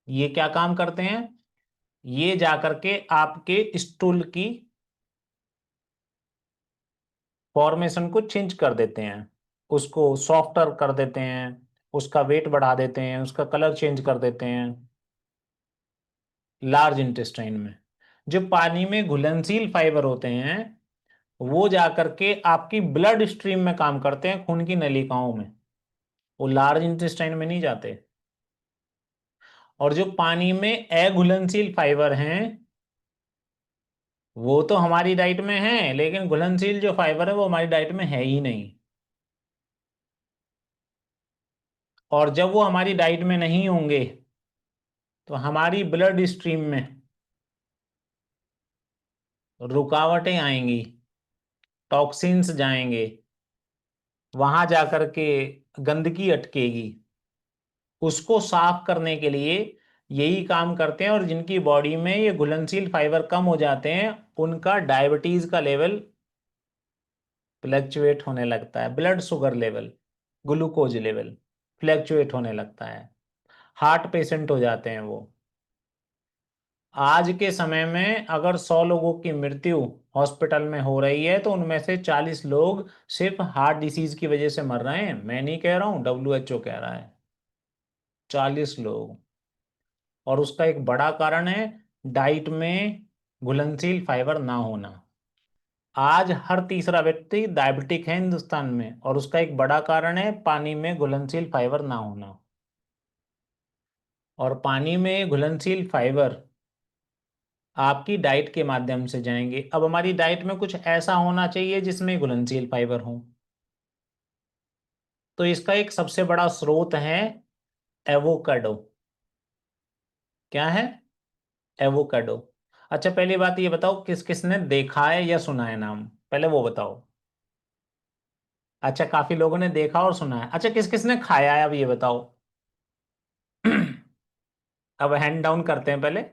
ये क्या काम करते हैं? ये जाकर के आपके स्टूल की फॉर्मेशन को चेंज कर देते हैं, उसको सॉफ्टर कर देते हैं, उसका वेट बढ़ा देते हैं, उसका कलर चेंज कर देते हैं। लार्ज इंटेस्टाइन में जो पानी में घुलनशील फाइबर होते हैं, वो जाकर के आपकी ब्लड स्ट्रीम में काम करते हैं, खून की नलिकाओं में। वो लार्ज इंटेस्टाइन में नहीं जाते। और जो पानी में अघुलनशील फाइबर हैं, वो तो हमारी डाइट में है, लेकिन घुलनशील जो फाइबर है वो हमारी डाइट में है ही नहीं। और जब वो हमारी डाइट में नहीं होंगे तो हमारी ब्लड स्ट्रीम में रुकावटें आएंगी, टॉक्सिन्स जाएंगे, वहां जाकर के गंदगी अटकेगी। उसको साफ करने के लिए यही काम करते हैं। और जिनकी बॉडी में ये घुलनशील फाइबर कम हो जाते हैं, उनका डायबिटीज का लेवल फ्लैक्चुएट होने लगता है, blood sugar level, glucose level fluctuate होने लगता है, हार्ट पेशेंट हो जाते हैं वो। आज के समय में अगर 100 लोगों की मृत्यु हॉस्पिटल में हो रही है तो उनमें से 40 लोग सिर्फ हार्ट डिसीज की वजह से मर रहे हैं। मैं नहीं कह रहा हूं, WHO कह रहा है। 40 लोग। और उसका एक बड़ा कारण है डाइट में घुलनशील फाइबर ना होना। आज हर तीसरा व्यक्ति डायबिटिक है हिंदुस्तान में, और उसका एक बड़ा कारण है पानी में घुलनशील फाइबर ना होना। और पानी में घुलनशील फाइबर आपकी डाइट के माध्यम से जाएंगे। अब हमारी डाइट में कुछ ऐसा होना चाहिए जिसमें घुलनशील फाइबर हो। तो इसका एक सबसे बड़ा स्रोत है एवोकाडो। क्या है? एवोकाडो। अच्छा, पहली बात ये बताओ, किस किसने देखा है या सुना है नाम, पहले वो बताओ। अच्छा, काफी लोगों ने देखा और सुना है। अच्छा, किस किसने खाया है अब ये बताओ। अब हैंड डाउन करते हैं पहले,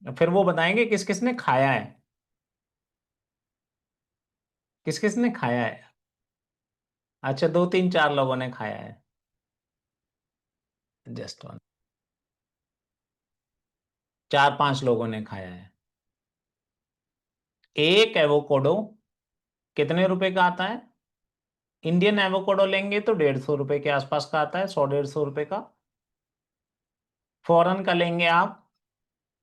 फिर वो बताएंगे किस किसने खाया है। किस किसने खाया है? अच्छा, 2 3 4 लोगों ने खाया है। Just one. 4 5 लोगों ने खाया है। एक एवोकाडो कितने रुपए का आता है? इंडियन एवोकाडो लेंगे तो 150 रुपए के आसपास का आता है, 100 150 रुपए का। फॉरेन का लेंगे आप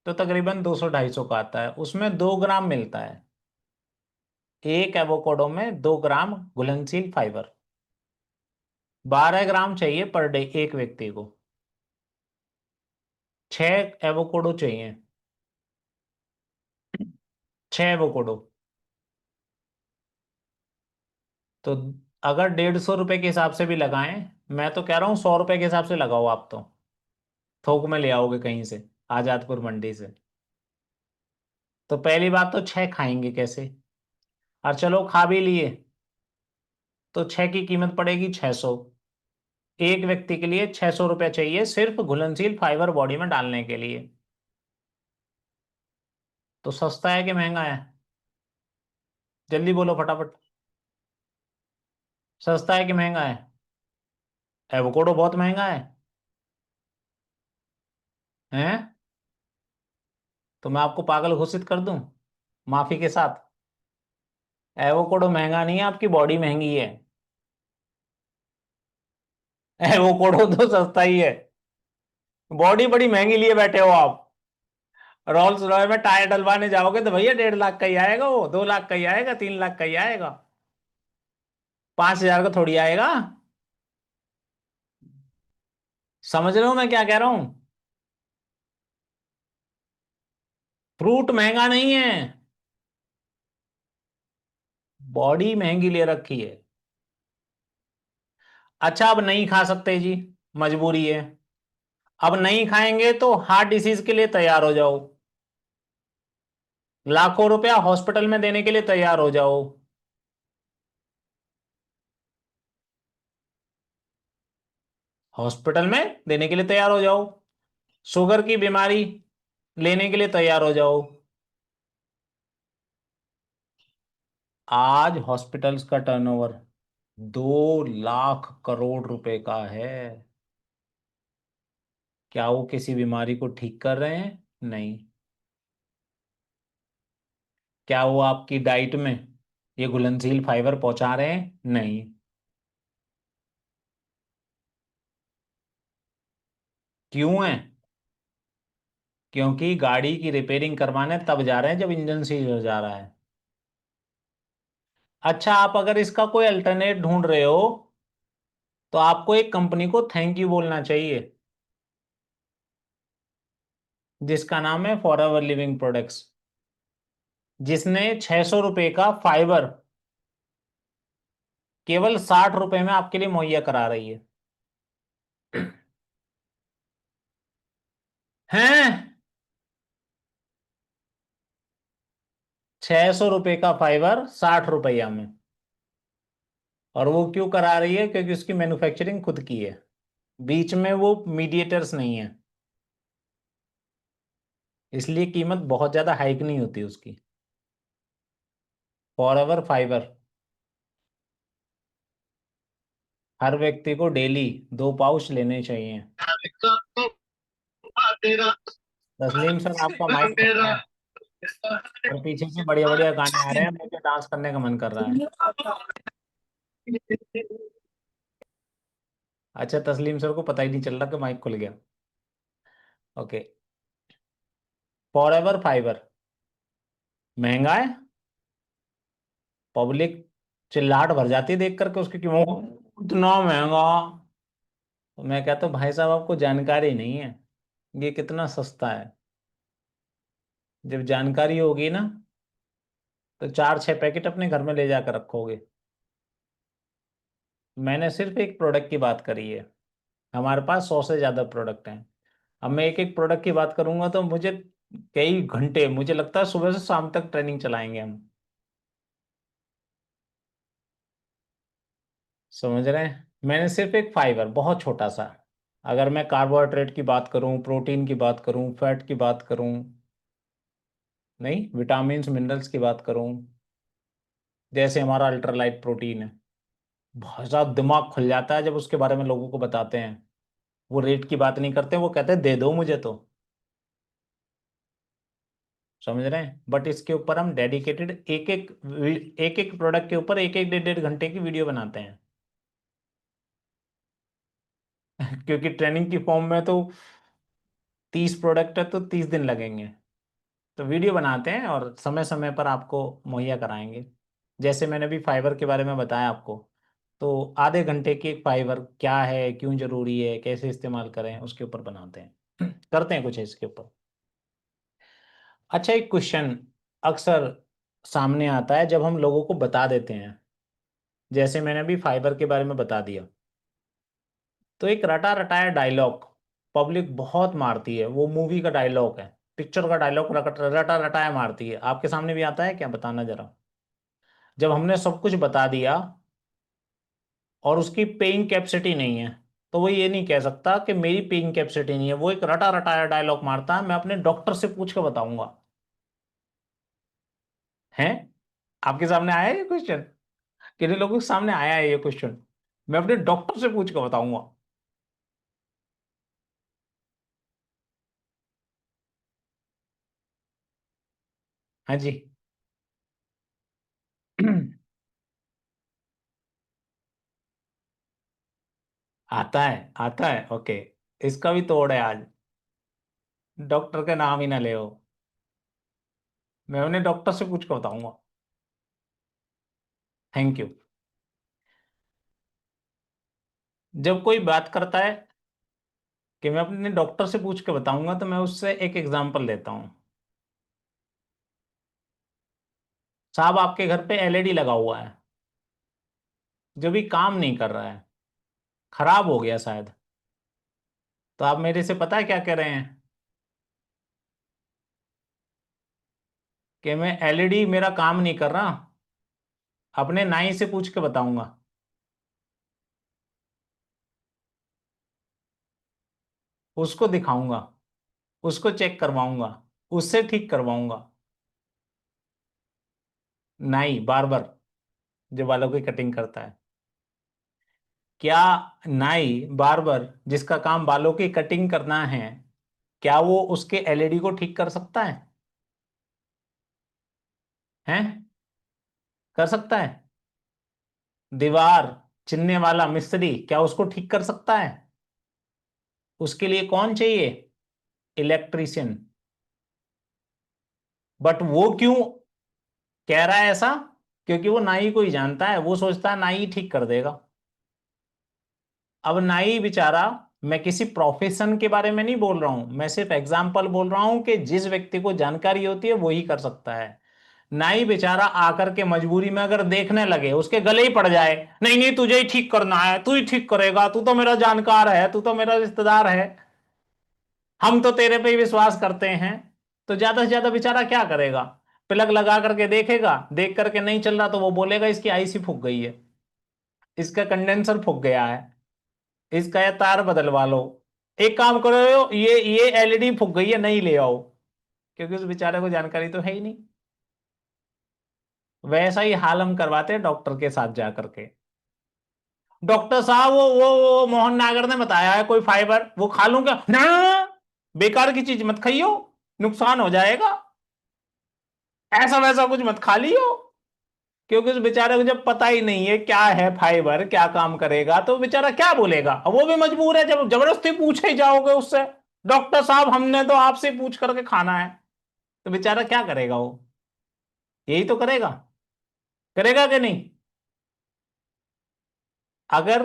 तो तकरीबन 200 250 का आता है। उसमें 2 ग्राम मिलता है। एक एवोकाडो में 2 ग्राम घुलनशील फाइबर। 12 ग्राम चाहिए पर डे एक व्यक्ति को। 6 एवोकाडो चाहिए। 6 एवोकाडो। तो अगर 150 रुपए के हिसाब से भी लगाएं, मैं तो कह रहा हूँ 100 रुपए के हिसाब से लगाओ आप तो। थोक में ले आओगे कहीं से, आजादपुर मंडी से। तो पहली बात तो 6 खाएंगे कैसे? और चलो खा भी लिए तो 6 की कीमत पड़ेगी 600। एक व्यक्ति के लिए 600 रुपये चाहिए सिर्फ घुलनशील फाइबर बॉडी में डालने के लिए। तो सस्ता है कि महंगा है? जल्दी बोलो फटाफट। सस्ता है कि महंगा है? एवोकाडो बहुत महंगा है। हैं? तो मैं आपको पागल घोषित कर दूं माफी के साथ? एवोकाडो महंगा नहीं है, आपकी बॉडी महंगी है। एवोकाडो तो सस्ता ही है। बॉडी बड़ी महंगी लिए बैठे हो आप। रोल्स रॉय में टायर डलवाने जाओगे तो भैया 1.5 लाख का ही आएगा, वो 2 लाख का ही आएगा, 3 लाख का ही आएगा। 5 हजार का थोड़ी आएगा। समझ रहे हो मैं क्या कह रहा हूं? फ्रूट महंगा नहीं है, बॉडी महंगी ले रखी है। अच्छा अब नहीं खा सकते जी, मजबूरी है। अब नहीं खाएंगे तो हार्ट डिसीज के लिए तैयार हो जाओ। लाखों रुपया हॉस्पिटल में देने के लिए तैयार हो जाओ। हॉस्पिटल में देने के लिए तैयार हो जाओ। शुगर की बीमारी लेने के लिए तैयार हो जाओ। आज हॉस्पिटल्स का टर्नओवर 2 लाख करोड़ रुपए का है। क्या वो किसी बीमारी को ठीक कर रहे हैं? नहीं। क्या वो आपकी डाइट में ये घुलनशील फाइबर पहुंचा रहे हैं? नहीं। क्यों है? क्योंकि गाड़ी की रिपेयरिंग करवाने तब जा रहे हैं जब इंजन सीज हो जा रहा है। अच्छा आप अगर इसका कोई अल्टरनेट ढूंढ रहे हो तो आपको एक कंपनी को थैंक यू बोलना चाहिए, जिसका नाम है फॉरएवर लिविंग प्रोडक्ट्स, जिसने 600 रुपए का फाइबर केवल 60 रुपए में आपके लिए मुहैया करा रही है। हैं? 600 रुपए का फाइबर 60 रुपया में। और वो क्यों करा रही है? क्योंकि उसकी मैन्युफैक्चरिंग खुद की है, बीच में वो मीडिएटर्स नहीं है, इसलिए कीमत बहुत ज्यादा हाइक नहीं होती उसकी। फॉरएवर फाइबर हर व्यक्ति को डेली 2 पाउच लेने चाहिए। तस्लीम सर आपका माइक खुला है और पीछे से बढ़िया बढ़िया गाने आ रहे हैं, मुझे डांस करने का मन कर रहा है। अच्छा तस्लीम सर को पता ही नहीं चल रहा कि माइक खुल गया। ओके। फॉरएवर फाइबर महंगा है, पब्लिक चिल्लाहट भर जाती है देख करके उसकी, क्यों इतना महंगा। तो मैं कहता हूँ भाई साहब आपको जानकारी नहीं है ये कितना सस्ता है। जब जानकारी होगी ना तो 4-6 पैकेट अपने घर में ले जाकर रखोगे। मैंने सिर्फ एक प्रोडक्ट की बात करी है, हमारे पास 100 से ज्यादा प्रोडक्ट हैं। अब मैं एक एक प्रोडक्ट की बात करूंगा तो मुझे कई घंटे, मुझे लगता है सुबह से शाम तक ट्रेनिंग चलाएंगे हम। समझ रहे हैं? मैंने सिर्फ एक फाइबर बहुत छोटा सा, अगर मैं कार्बोहाइड्रेट की बात करूं, प्रोटीन की बात करूं, फैट की बात करूं, नहीं विटामिन मिनरल्स की बात करूं, जैसे हमारा अल्ट्रालाइट प्रोटीन है, बहुत ज्यादा दिमाग खुल जाता है जब उसके बारे में लोगों को बताते हैं। वो रेट की बात नहीं करते, वो कहते हैं दे दो मुझे तो। समझ रहे हैं? बट इसके ऊपर हम डेडिकेटेड एक एक प्रोडक्ट के ऊपर एक एक 1.5 घंटे की वीडियो बनाते हैं। क्योंकि ट्रेनिंग की फॉर्म में तो 30 प्रोडक्ट है तो 30 दिन लगेंगे। तो वीडियो बनाते हैं और समय समय पर आपको मुहैया कराएंगे। जैसे मैंने भी फाइबर के बारे में बताया आपको, तो आधे घंटे की एक फाइबर क्या है, क्यों जरूरी है, कैसे इस्तेमाल करें, उसके ऊपर बनाते हैं। करते हैं कुछ इसके ऊपर। अच्छा एक क्वेश्चन अक्सर सामने आता है जब हम लोगों को बता देते हैं, जैसे मैंने अभी फाइबर के बारे में बता दिया, तो एक रटा रटाया डायलॉग पब्लिक बहुत मारती है, वो मूवी का डायलॉग है, पिक्चर का डायलॉग रटा रटाया मारती है। आपके सामने भी आता है क्या? बताना जरा। जब हमने सब कुछ बता दिया और उसकी पेइंग कैपेसिटी नहीं है, तो वो ये नहीं कह सकता कि मेरी पेइंग कैपेसिटी नहीं है, वो एक रटा रटाया डायलॉग मारता है, मैं अपने डॉक्टर से पूछ के बताऊंगा। है? आपके सामने आया है ये क्वेश्चन? कितने लोगों के सामने आया है ये क्वेश्चन? मैं अपने डॉक्टर से पूछ के बताऊंगा। हाँ जी। आता है, आता है, ओके। इसका भी तोड़ है आज। डॉक्टर का नाम ही ना ले। मैं उन्हें डॉक्टर से पूछ के बताऊंगा। Thank you. जब कोई बात करता है कि मैं अपने डॉक्टर से पूछ के बताऊंगा, तो मैं उससे एक एग्जांपल लेता हूं। साहब, आपके घर पे एलईडी लगा हुआ है, जो भी काम नहीं कर रहा है, खराब हो गया शायद। तो आप मेरे से पता है क्या कह रहे हैं? कि मैं एलईडी मेरा काम नहीं कर रहा, अपने नाई से पूछ के बताऊंगा। उसको दिखाऊंगा, उसको चेक करवाऊंगा, उससे ठीक करवाऊंगा। नाई, बार्बर, जो बालों की कटिंग करता है। क्या नाई, बार्बर, जिसका काम बालों की कटिंग करना है, क्या वो उसके एलईडी को ठीक कर सकता है? हैं? कर सकता है? दीवार चिनने वाला मिस्त्री, क्या उसको ठीक कर सकता है? उसके लिए कौन चाहिए? इलेक्ट्रीशियन। बट वो क्यों कह रहा है ऐसा? क्योंकि वो नाई को ही जानता है, वो सोचता है नाई ठीक कर देगा। अब नाई बेचारा, मैं किसी प्रोफेशन के बारे में नहीं बोल रहा हूं, मैं सिर्फ एग्जाम्पल बोल रहा हूं कि जिस व्यक्ति को जानकारी होती है वो ही कर सकता है। नाई बेचारा आकर के मजबूरी में अगर देखने लगे, उसके गले ही पड़ जाए, नहीं नहीं तुझे ही ठीक करना है, तू ही ठीक करेगा, तू तो मेरा जानकार है, तू तो मेरा रिश्तेदार है, हम तो तेरे पे ही विश्वास करते हैं। तो ज्यादा से ज्यादा बेचारा क्या करेगा? प्लग लगा करके देखेगा, देख करके नहीं चल रहा तो वो बोलेगा इसकी आईसी फूक गई है, इसका कंडेंसर फूक गया है, इसका ये तार बदलवा लो, एक काम करो, ये एलईडी फूक गई है, नहीं ले आओ। क्योंकि उस बेचारे को जानकारी तो है ही नहीं। वैसा ही हाल हम करवाते हैं डॉक्टर के साथ जा करके। डॉक्टर साहब, वो मोहन नागर ने बताया है कोई फाइबर, वो खा लूं क्या? ना, बेकार की चीज मत खाइयो, नुकसान हो जाएगा, ऐसा वैसा कुछ मत खा लियो। क्योंकि उस बेचारे को जब पता ही नहीं है क्या है फाइबर, क्या काम करेगा, तो बेचारा क्या बोलेगा? अब वो भी मजबूर है, जब जबरदस्ती पूछे ही जाओगे उससे, डॉक्टर साहब हमने तो आपसे पूछ करके खाना है, तो बेचारा क्या करेगा वो? यही तो करेगा। करेगा कि नहीं? अगर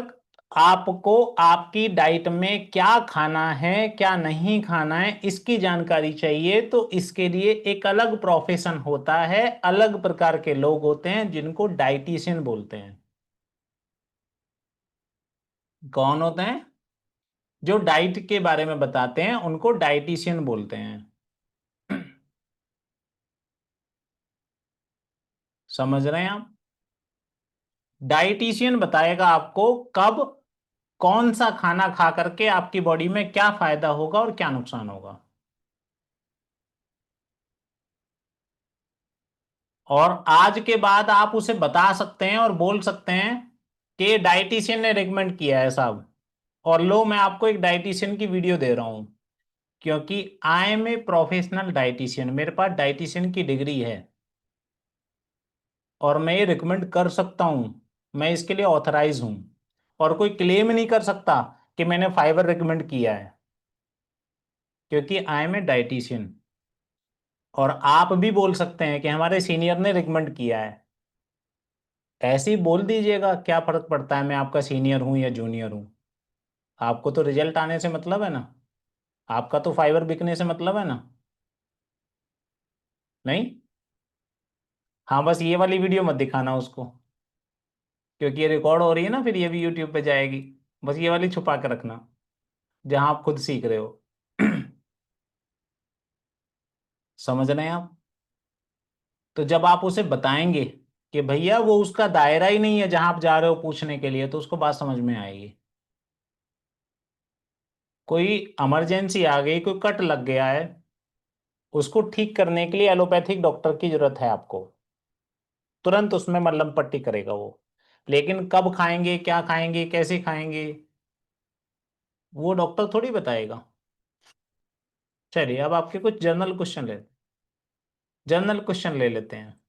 आपको आपकी डाइट में क्या खाना है, क्या नहीं खाना है, इसकी जानकारी चाहिए, तो इसके लिए एक अलग प्रोफेशन होता है, अलग प्रकार के लोग होते हैं जिनको डाइटिशियन बोलते हैं। कौन होते हैं? जो डाइट के बारे में बताते हैं उनको डाइटिशियन बोलते हैं। समझ रहे हैं आप? डाइटिशियन बताएगा आपको कब कौन सा खाना खा करके आपकी बॉडी में क्या फायदा होगा और क्या नुकसान होगा। और आज के बाद आप उसे बता सकते हैं और बोल सकते हैं कि डाइटिशियन ने रिकमेंड किया है साहब। और लो, मैं आपको एक डाइटिशियन की वीडियो दे रहा हूं, क्योंकि I am a professional dietitian, मेरे पास डाइटिशियन की डिग्री है और मैं ये रिकमेंड कर सकता हूं, मैं इसके लिए ऑथराइज हूं। और कोई क्लेम नहीं कर सकता कि मैंने फाइबर रिकमेंड किया है, क्योंकि आई एम ए डाइटिशियन। और आप भी बोल सकते हैं कि हमारे सीनियर ने रिकमेंड किया है। ऐसे ही बोल दीजिएगा, क्या फर्क पड़ता है मैं आपका सीनियर हूं या जूनियर हूं। आपको तो रिजल्ट आने से मतलब है ना, आपका तो फाइबर बिकने से मतलब है ना। नहीं? हाँ, बस ये वाली वीडियो मत दिखाना उसको, क्योंकि ये रिकॉर्ड हो रही है ना, फिर ये भी यूट्यूब पे जाएगी। बस ये वाली छुपा के रखना, जहां आप खुद सीख रहे हो। समझ रहे हैं आप? तो जब आप उसे बताएंगे कि भैया वो उसका दायरा ही नहीं है जहां आप जा रहे हो पूछने के लिए, तो उसको बात समझ में आएगी। कोई इमरजेंसी आ गई, कोई कट लग गया है, उसको ठीक करने के लिए एलोपैथिक डॉक्टर की जरूरत है आपको। तुरंत उसमें मलहम पट्टी करेगा वो। लेकिन कब खाएंगे, क्या खाएंगे, कैसे खाएंगे, वो डॉक्टर थोड़ी बताएगा। चलिए अब आपके कुछ जनरल क्वेश्चन ले लेते हैं।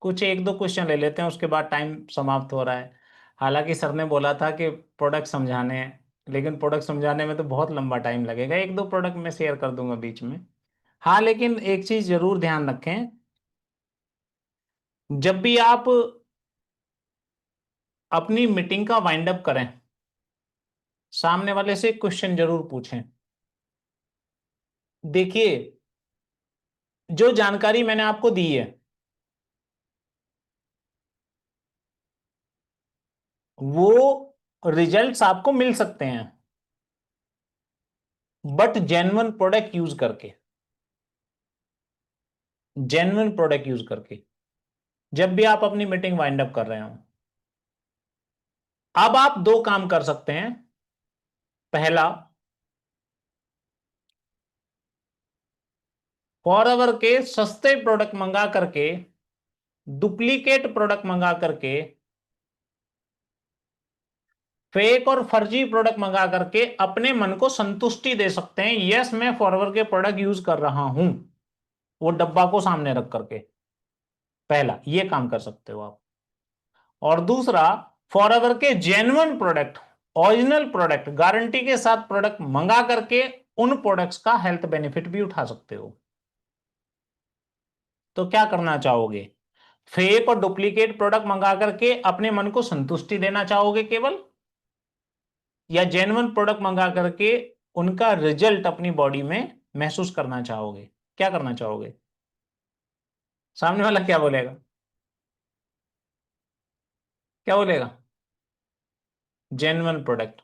कुछ एक दो क्वेश्चन ले लेते हैं, उसके बाद टाइम समाप्त हो रहा है। हालांकि सर ने बोला था कि प्रोडक्ट समझाने हैं, लेकिन प्रोडक्ट समझाने में तो बहुत लंबा टाइम लगेगा। एक दो प्रोडक्ट मैं शेयर कर दूंगा बीच में। हाँ, लेकिन एक चीज जरूर ध्यान रखें, जब भी आप अपनी मीटिंग का वाइंड अप करें, सामने वाले से क्वेश्चन जरूर पूछें। देखिए, जो जानकारी मैंने आपको दी है वो रिजल्ट्स आपको मिल सकते हैं, बट जेन्युइन प्रोडक्ट यूज करके, जेन्युइन प्रोडक्ट यूज करके, जब भी आप अपनी मीटिंग वाइंड अप कर रहे हो। अब आप दो काम कर सकते हैं। पहला, फॉरएवर के सस्ते प्रोडक्ट मंगा करके, डुप्लीकेट प्रोडक्ट मंगा करके, फेक और फर्जी प्रोडक्ट मंगा करके अपने मन को संतुष्टि दे सकते हैं, यस मैं फॉरएवर के प्रोडक्ट यूज कर रहा हूं, वो डब्बा को सामने रख करके। पहला ये काम कर सकते हो आप। और दूसरा, फॉरएवर के genuine product, original product, guarantee के साथ प्रोडक्ट मंगा करके उन प्रोडक्ट्स का हेल्थ बेनिफिट भी उठा सकते हो। तो क्या करना चाहोगे? फेक और डुप्लीकेट प्रोडक्ट मंगा करके अपने मन को संतुष्टि देना चाहोगे केवल, या जेन्युइन प्रोडक्ट मंगा करके उनका रिजल्ट अपनी बॉडी में महसूस करना चाहोगे? क्या करना चाहोगे? सामने वाला क्या बोलेगा? क्या बोलेगा? Genuine product.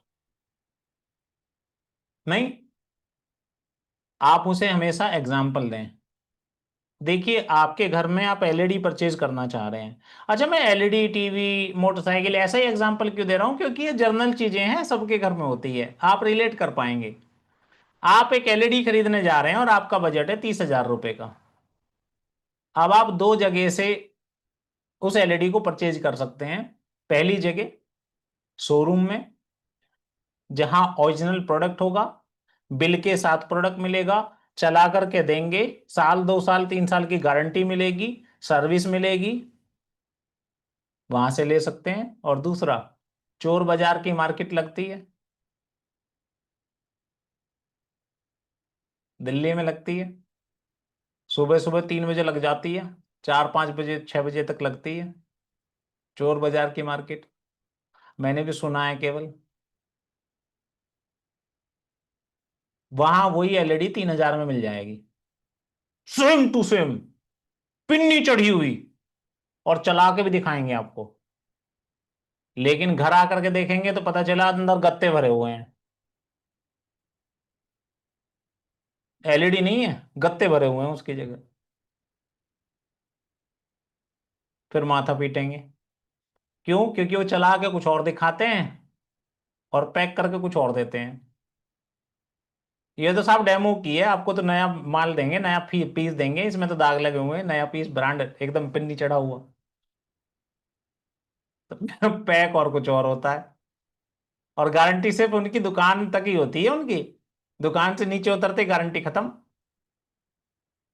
नहीं, आप उसे हमेशा एग्जाम्पल दें। देखिए, आपके घर में आप एलईडी परचेज करना चाह रहे हैं। अच्छा, मैं एलईडी टीवी, मोटरसाइकिल ऐसा ही एग्जाम्पल क्यों दे रहा हूं? क्योंकि ये जर्नल चीजें हैं, सबके घर में होती है, आप रिलेट कर पाएंगे। आप एक एलईडी खरीदने जा रहे हैं और आपका बजट है 30,000 रुपए का। अब आप दो जगह से उस एलईडी को परचेज कर सकते हैं। पहली जगह शोरूम में, जहां ओरिजिनल प्रोडक्ट होगा, बिल के साथ प्रोडक्ट मिलेगा, चला करके देंगे, साल 2 साल 3 साल की गारंटी मिलेगी, सर्विस मिलेगी, वहां से ले सकते हैं। और दूसरा, चोर बाजार की मार्केट लगती है, दिल्ली में लगती है, सुबह सुबह 3 बजे लग जाती है, 4 5 बजे 6 बजे तक लगती है, चोर बाजार की मार्केट। मैंने भी सुना है केवल। वहां वही एलईडी 3,000 में मिल जाएगी, सेम टू सेम, पिन्नी चढ़ी हुई, और चला के भी दिखाएंगे आपको। लेकिन घर आकर के देखेंगे तो पता चला अंदर गत्ते भरे हुए हैं, एलईडी नहीं है, गत्ते भरे हुए हैं उसकी जगह। फिर माथा पीटेंगे। क्यों? क्योंकि वो चला के कुछ और दिखाते हैं और पैक करके कुछ और देते हैं। ये तो साहब डेमो की है, आपको तो नया माल देंगे, नया पीस देंगे, इसमें तो दाग लगे हुए हैं, नया पीस, ब्रांड एकदम पिन्नी चढ़ा हुआ। तो पैक और कुछ और होता है। और गारंटी सिर्फ उनकी दुकान तक ही होती है, उनकी दुकान से नीचे उतरते गारंटी खत्म।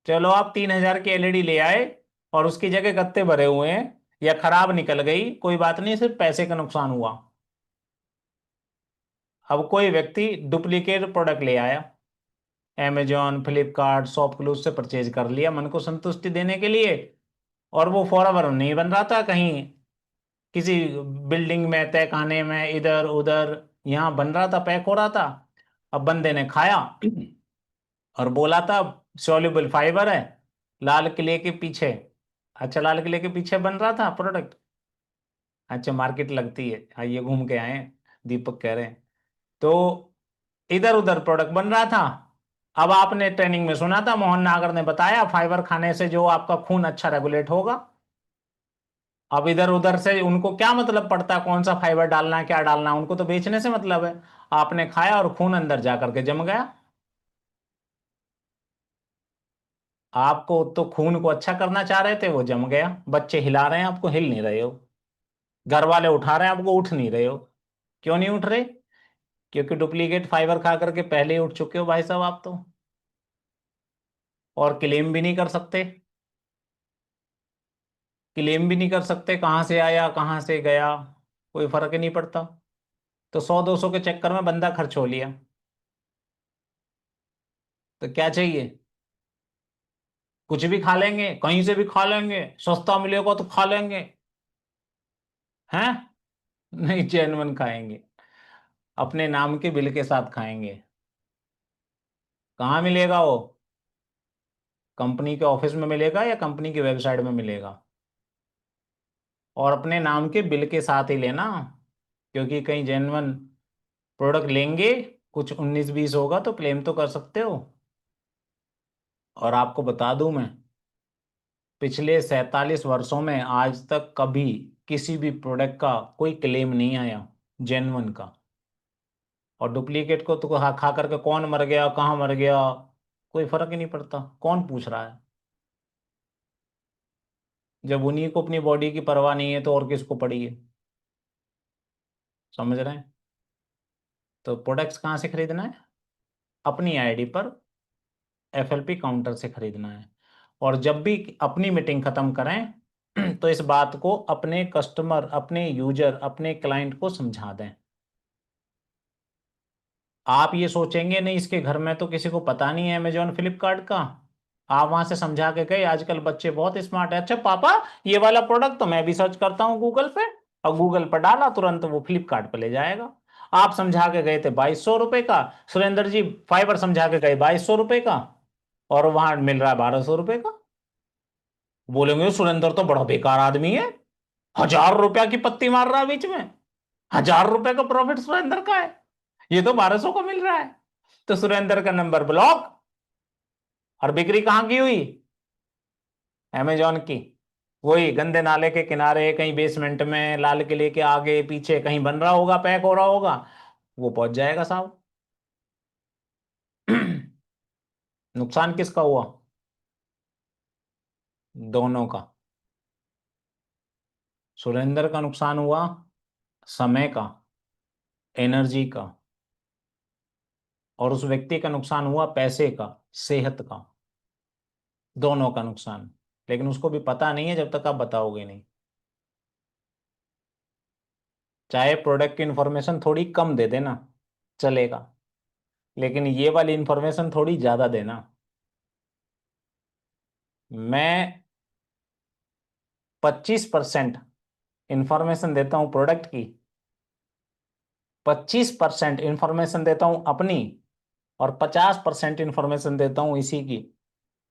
चलो आप 3,000 की एलईडी ले आए और उसकी जगह गत्ते भरे हुए हैं, या खराब निकल गई, कोई बात नहीं, सिर्फ पैसे का नुकसान हुआ। अब कोई व्यक्ति डुप्लीकेट प्रोडक्ट ले आया, amazon फ्लिपकार्ट शॉपक्लूज से परचेज कर लिया मन को संतुष्टि देने के लिए, और वो फॉरएवर नहीं बन रहा था, कहीं किसी बिल्डिंग में, तहखाने में, इधर उधर, यहाँ बन रहा था, पैक हो रहा था। अब बंदे ने खाया और बोला था सॉल्युबल फाइबर है, लाल किले के पीछे। अच्छा, लाल किले के पीछे बन रहा था प्रोडक्ट? अच्छा, मार्केट लगती है, आइए घूम के आए हैं, दीपक कह रहे हैं। तो इधर उधर प्रोडक्ट बन रहा था। अब आपने ट्रेनिंग में सुना था, मोहन नागर ने बताया, फाइबर खाने से जो आपका खून अच्छा रेगुलेट होगा। अब इधर उधर से उनको क्या मतलब पड़ता है कौन सा फाइबर डालना है, क्या डालना है, उनको तो बेचने से मतलब है। आपने खाया और खून अंदर जा करके जम गया। आपको तो खून को अच्छा करना चाह रहे थे, वो जम गया। बच्चे हिला रहे हैं आपको, हिल नहीं रहे हो। घर वाले उठा रहे हैं आपको, उठ नहीं रहे हो। क्यों नहीं उठ रहे? क्योंकि डुप्लीकेट फाइबर खा करके पहले ही उठ चुके हो भाई साहब आप तो। और क्लेम भी नहीं कर सकते। क्लेम भी नहीं कर सकते, कहाँ से आया कहाँ से गया, कोई फर्क ही नहीं पड़ता। तो 100-200 के चक्कर में बंदा खर्च हो लिया। तो क्या चाहिए? कुछ भी खा लेंगे, कहीं से भी खा लेंगे, सस्ता मिलेगा तो खा लेंगे। हैं? नहीं, जेन्युइन खाएंगे। अपने नाम के बिल के साथ खाएंगे। कहाँ मिलेगा वो? कंपनी के ऑफिस में मिलेगा या कंपनी की वेबसाइट में मिलेगा? और अपने नाम के बिल के साथ ही लेना। क्योंकि कहीं जेन्युइन प्रोडक्ट लेंगे, कुछ 19-20 होगा तो क्लेम तो कर सकते हो। और आपको बता दूं मैं, पिछले 47 वर्षों में आज तक कभी किसी भी प्रोडक्ट का कोई क्लेम नहीं आया जेन्युइन का। और डुप्लीकेट को तो खा खा करके कौन मर गया कहाँ मर गया, कोई फर्क ही नहीं पड़ता, कौन पूछ रहा है? जब उन्हीं को अपनी बॉडी की परवाह नहीं है तो और किसको पड़ी है? समझ रहे हैं? तो प्रोडक्ट्स कहाँ से खरीदना है? अपनी आईडी पर एफएलपी काउंटर से खरीदना है। और जब भी अपनी मीटिंग खत्म करें तो इस बात को अपने कस्टमर, अपने यूजर, अपने क्लाइंट को समझा दें। आप ये सोचेंगे नहीं इसके घर में तो किसी को पता नहीं है अमेजोन फ्लिपकार्ट का। आप वहां से समझा के गए, आजकल बच्चे बहुत स्मार्ट है। अच्छा पापा, ये वाला प्रोडक्ट तो मैं भी सर्च करता हूँ गूगल पे। और गूगल पर डाला, तुरंत वो फ्लिपकार्ट पे ले जाएगा। आप समझा के गए थे 2200 रुपए का, सुरेंद्र जी फाइबर समझा के गए 2200 रुपए का, और वहां मिल रहा है 1200 रुपए का। बोलेंगे सुरेंद्र तो बड़ा बेकार आदमी है, 1000 रुपया की पत्ती मार रहा है बीच में। 1000 रुपए का प्रॉफिट सुरेंद्र का है, ये तो 1200 का मिल रहा है। तो सुरेंद्र का नंबर ब्लॉक। और बिक्री कहाँ की हुई? अमेजोन की। वही गंदे नाले के किनारे, कहीं बेसमेंट में, लाल किले के आगे पीछे कहीं बन रहा होगा, पैक हो रहा होगा, वो पहुंच जाएगा साहब। नुकसान किसका हुआ? दोनों का। सुरेंद्र का नुकसान हुआ समय का, एनर्जी का। और उस व्यक्ति का नुकसान हुआ पैसे का, सेहत का। दोनों का नुकसान। लेकिन उसको भी पता नहीं है जब तक आप बताओगे नहीं। चाहे प्रोडक्ट की इंफॉर्मेशन थोड़ी कम दे देना, चलेगा। लेकिन ये वाली इंफॉर्मेशन थोड़ी ज्यादा देना। मैं 25% इंफॉर्मेशन देता हूं प्रोडक्ट की, 25% इंफॉर्मेशन देता हूं अपनी, और 50% इंफॉर्मेशन देता हूं इसी की।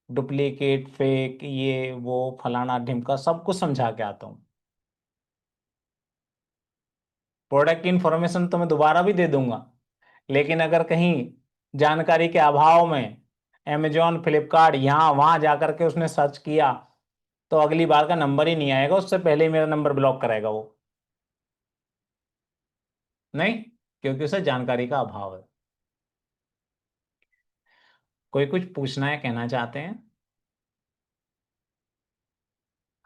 डुप्लीकेट, फेक, ये वो फलाना ढिमका सब कुछ समझा के आता हूं। प्रोडक्ट की इंफॉर्मेशन तो मैं दोबारा भी दे दूंगा। लेकिन अगर कहीं जानकारी के अभाव में अमेजोन फ्लिपकार्ट यहाँ वहां जाकर के उसने सर्च किया, तो अगली बार का नंबर ही नहीं आएगा, उससे पहले ही मेरा नंबर ब्लॉक कराएगा वो। नहीं, क्योंकि उसे जानकारी का अभाव है। कोई कुछ पूछना है, कहना चाहते हैं?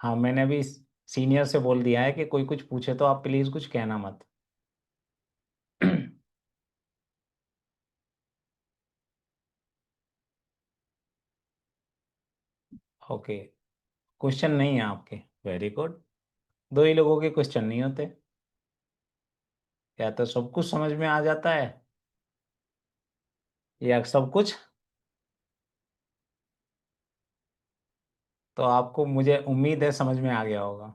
हाँ, मैंने अभी सीनियर से बोल दिया है कि कोई कुछ पूछे तो आप प्लीज कुछ कहना मत। ओके। क्वेश्चन नहीं है आपके? Very good. दो ही लोगों के क्वेश्चन नहीं होते, या तो सब कुछ समझ में आ जाता है, या सब कुछ। तो आपको, मुझे उम्मीद है, समझ में आ गया होगा।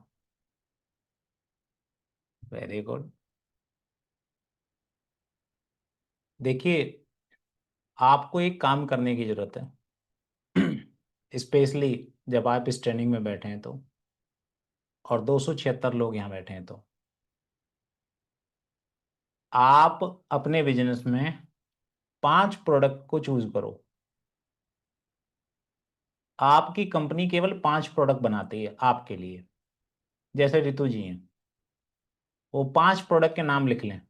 Very good. देखिए, आपको एक काम करने की जरूरत है। स्पेशली जब आप इस ट्रेनिंग में बैठे हैं तो, और 276 लोग यहाँ बैठे हैं तो, आप अपने बिजनेस में 5 प्रोडक्ट को चूज करो। आपकी कंपनी केवल 5 प्रोडक्ट बनाती है आपके लिए। जैसे रितु जी हैं, वो 5 प्रोडक्ट के नाम लिख लें,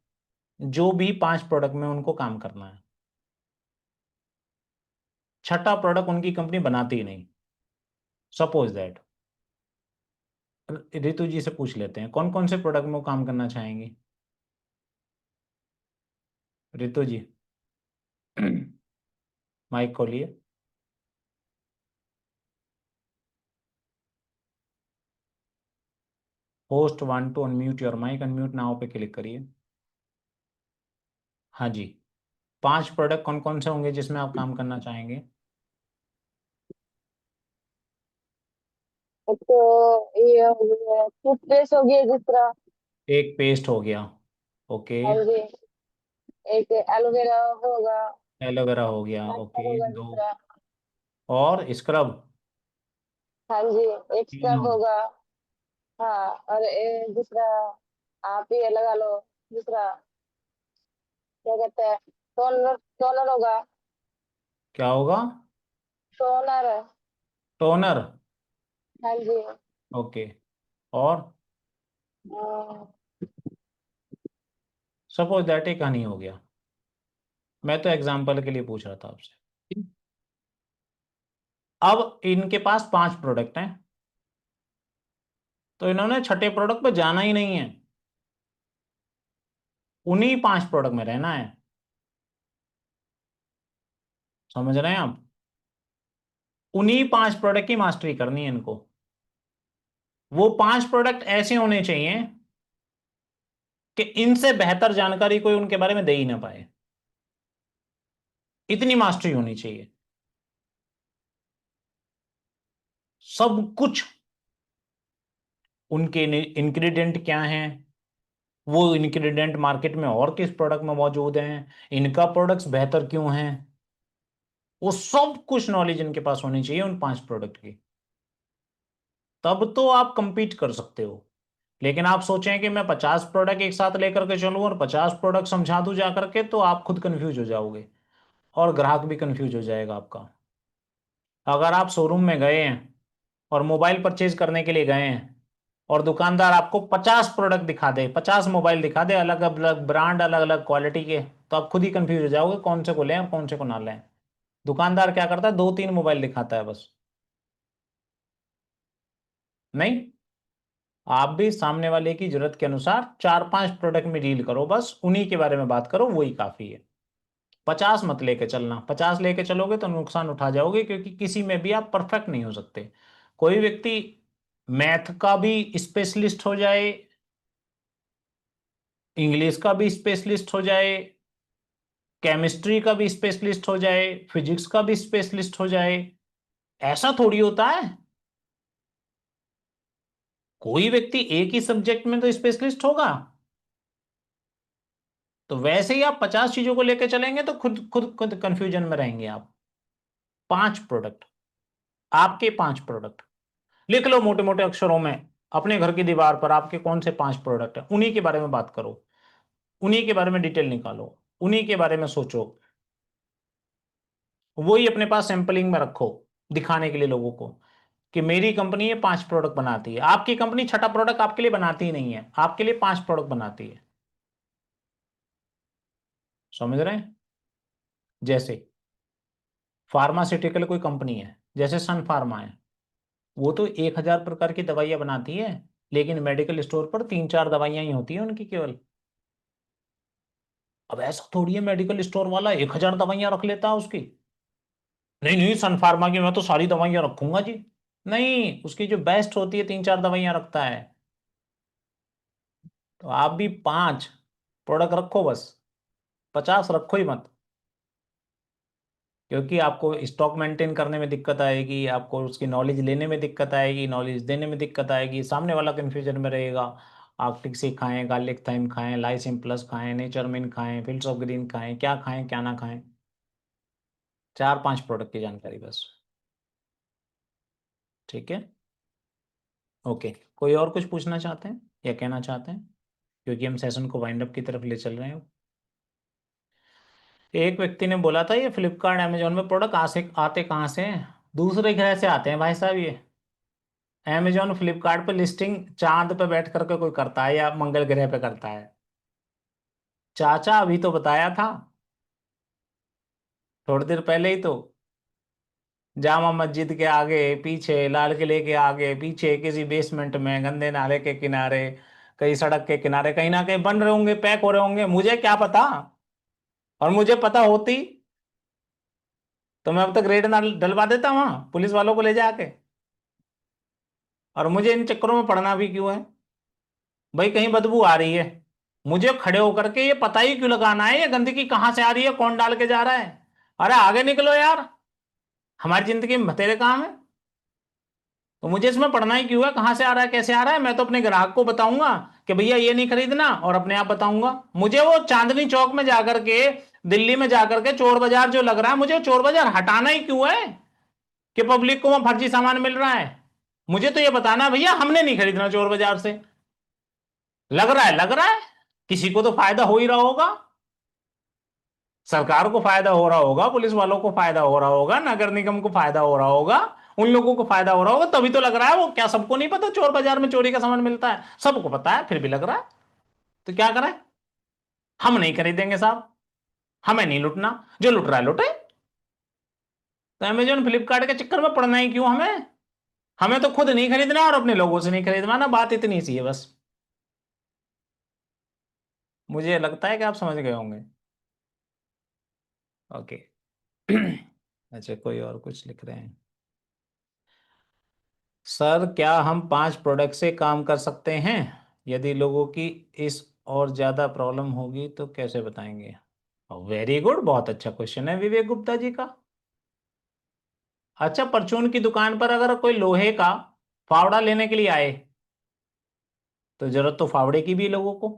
जो भी 5 प्रोडक्ट में उनको काम करना है। छठा प्रोडक्ट उनकी कंपनी बनाती ही नहीं। सपोज दैट रितु जी से पूछ लेते हैं कौन कौन से प्रोडक्ट में वो काम करना चाहेंगे। रितु जी माइक खोलिए। Host want to unmute your mic, unmute now पे क्लिक करिए। हाँ जी, 5 प्रोडक्ट कौन कौन से होंगे जिसमें आप काम करना चाहेंगे। एक तो ये हो गया, टूथपेस्ट हो गया दूसरा। एक पेस्ट हो गया, ओके। हाँ जी। एक एलोवेरा होगा। एलोवेरा हो गया, टमाटर ओके। होगा दो दूसरा। और स्क्रब, हाँ जी। एक 3 स्क्रब हो गए। होगा। हाँ, और दूसरा आप ये लगा लो। दूसरा क्या कहते हैं, टोनर टोनर होगा। क्या होगा। टोनर। टोनर, हाँ जी। ओके। और अ, सपोज दैट एक हनी हो गया। मैं तो एग्जांपल के लिए पूछ रहा था आपसे। अब इनके पास 5 प्रोडक्ट हैं, तो इन्होंने छठे प्रोडक्ट पे जाना ही नहीं है, उन्हीं 5 प्रोडक्ट में रहना है। समझ रहे हैं आप, उन्हीं 5 प्रोडक्ट की मास्टरी करनी है इनको। वो 5 प्रोडक्ट ऐसे होने चाहिए कि इनसे बेहतर जानकारी कोई उनके बारे में दे ही ना पाए, इतनी मास्टरी होनी चाहिए। सब कुछ, उनके इंग्रेडिएंट क्या हैं, वो इंग्रेडिएंट मार्केट में और किस प्रोडक्ट में मौजूद हैं, इनका प्रोडक्ट्स बेहतर क्यों हैं, वो सब कुछ नॉलेज इनके पास होनी चाहिए उन 5 प्रोडक्ट की। तब तो आप कंपीट कर सकते हो। लेकिन आप सोचें कि मैं 50 प्रोडक्ट एक साथ लेकर के चलूं और 50 प्रोडक्ट समझा दूं जा करके, तो आप खुद कंफ्यूज हो जाओगे और ग्राहक भी कंफ्यूज हो जाएगा आपका। अगर आप शोरूम में गए हैं और मोबाइल परचेज करने के लिए गए हैं और दुकानदार आपको 50 प्रोडक्ट दिखा दे, 50 मोबाइल दिखा दे, अलग अलग ब्रांड, अलग अलग क्वालिटी के, तो आप खुद ही कंफ्यूज हो जाओगे कौन से को लें और कौन से को ना लें। दुकानदार क्या करता है, 2-3 मोबाइल दिखाता है बस। नहीं, आप भी सामने वाले की जरूरत के अनुसार 4-5 प्रोडक्ट में डील करो, बस उन्हीं के बारे में बात करो, वही काफी है। 50 मत लेके चलना, 50 लेके चलोगे तो नुकसान उठा जाओगे, क्योंकि किसी में भी आप परफेक्ट नहीं हो सकते। कोई व्यक्ति मैथ का भी स्पेशलिस्ट हो जाए, इंग्लिश का भी स्पेशलिस्ट हो जाए, केमिस्ट्री का भी स्पेशलिस्ट हो जाए, फिजिक्स का भी स्पेशलिस्ट हो जाए, ऐसा थोड़ी होता है। कोई व्यक्ति एक ही सब्जेक्ट में तो स्पेशलिस्ट होगा। तो वैसे ही आप 50 चीजों को लेकर चलेंगे तो खुद खुद खुद कंफ्यूजन में रहेंगे आप। 5 प्रोडक्ट, आपके 5 प्रोडक्ट लिख लो मोटे मोटे अक्षरों में अपने घर की दीवार पर, आपके कौन से 5 प्रोडक्ट है, उन्हीं के बारे में बात करो, उन्हीं के बारे में डिटेल निकालो, उन्हीं के बारे में सोचो, वही अपने पास सैंपलिंग में रखो दिखाने के लिए लोगों को कि मेरी कंपनी ये 5 प्रोडक्ट बनाती है। आपकी कंपनी छठा प्रोडक्ट आपके लिए बनाती ही नहीं है, आपके लिए 5 प्रोडक्ट बनाती है। समझ रहे हैं। जैसे फार्मास्यूटिकल कोई कंपनी है, जैसे सन फार्मा है, वो तो 1000 प्रकार की दवाइयां बनाती है, लेकिन मेडिकल स्टोर पर 3-4 दवाइयां ही होती है उनकी केवल। अब ऐसा थोड़ी है मेडिकल स्टोर वाला 1000 दवाइयां रख लेता है उसकी। नहीं नहीं, सन फार्मा की मैं तो सारी दवाइयां रखूंगा जी। नहीं, उसकी जो बेस्ट होती है 3-4 दवाइयां रखता है। तो आप भी 5 प्रोडक्ट रखो बस, 50 रखो ही मत। क्योंकि आपको स्टॉक मेंटेन करने में दिक्कत आएगी, आपको उसकी नॉलेज लेने में दिक्कत आएगी, नॉलेज देने में दिक्कत आएगी, सामने वाला कंफ्यूजन में रहेगा। आप टिक्सी खाएं, गार्लिक थाइम खाएं, लाइसिम प्लस खाएं, नेचरमिन खाएं, फिल्स ऑफ ग्रीन खाएं, क्या खाएं क्या ना खाएं। 4-5 प्रोडक्ट की जानकारी बस। ठीक है, ओके। कोई और कुछ पूछना चाहते हैं या कहना चाहते हैं, क्योंकि हम सेशन को वाइंड अप की तरफ ले चल रहे हैं। एक व्यक्ति ने बोला था ये फ्लिपकार्ट अमेजोन में प्रोडक्ट आते कहाँ से हैं। दूसरे ग्रह से आते हैं भाई साहब ये। अमेजोन फ्लिपकार्ट पे लिस्टिंग चांद पे बैठ करके कोई करता है या मंगल ग्रह पे करता है। चाचा अभी तो बताया था, थोड़ी देर पहले ही तो। जामा मस्जिद के आगे पीछे, लाल किले के आगे पीछे, किसी बेसमेंट में, गंदे नाले के किनारे, कहीं सड़क के किनारे, कहीं ना कहीं बन रहे होंगे, पैक हो रहे होंगे, मुझे क्या पता। और मुझे पता होती तो मैं अब तक रेड ना डलवा देता वहां पुलिस वालों को ले जाके। और मुझे इन चक्करों में पड़ना भी क्यों है? भाई कहीं बदबू आ रही है, मुझे खड़े होकर के ये पता ही क्यों लगाना है ये गंदगी कहाँ से आ रही है, कौन डाल के जा रहा है? अरे आगे निकलो यार, हमारी जिंदगी में बतेरे काम है। तो मुझे इसमें पढ़ना ही क्यों है, कहाँ से आ रहा है, कैसे आ रहा है? मैं तो अपने ग्राहक को बताऊंगा कि भैया ये नहीं खरीदना, और अपने आप बताऊंगा। मुझे वो चांदनी चौक में जाकर के, दिल्ली में जाकर के चोर बाजार जो लग रहा है, मुझे वो चोर बाजार हटाना ही क्यों है कि पब्लिक को वहां फर्जी सामान मिल रहा है? मुझे तो ये बताना है भैया, हमने नहीं खरीदना चोर बाजार से। लग रहा है, लग रहा है, किसी को तो फायदा हो ही रहा होगा। सरकार को फायदा हो रहा होगा, पुलिस वालों को फायदा हो रहा होगा, नगर निगम को फायदा हो रहा होगा, उन लोगों को फायदा हो रहा होगा, तभी तो लग रहा है। वो क्या सबको नहीं पता चोर बाजार में चोरी का सामान मिलता है? सबको पता है, फिर भी लग रहा है। तो क्या करें? हम नहीं खरीदेंगे साहब, हमें नहीं लुटना, जो लुट रहा है लुटे। तो अमेजोन फ्लिपकार्ट के चक्कर में पड़ना ही क्यों हमें? हमें तो खुद नहीं खरीदना और अपने लोगों से नहीं खरीदवाना, बात इतनी सी है बस। मुझे लगता है कि आप समझ गए होंगे। ओके। अच्छा, कोई और कुछ लिख रहे हैं? सर क्या हम 5 प्रोडक्ट से काम कर सकते हैं? यदि लोगों की इस और ज़्यादा प्रॉब्लम होगी तो कैसे बताएंगे? वेरी गुड, बहुत अच्छा क्वेश्चन है विवेक गुप्ता जी का। अच्छा, परचून की दुकान पर अगर कोई लोहे का फावड़ा लेने के लिए आए तो जरूरत तो फावड़े की भी है लोगों को,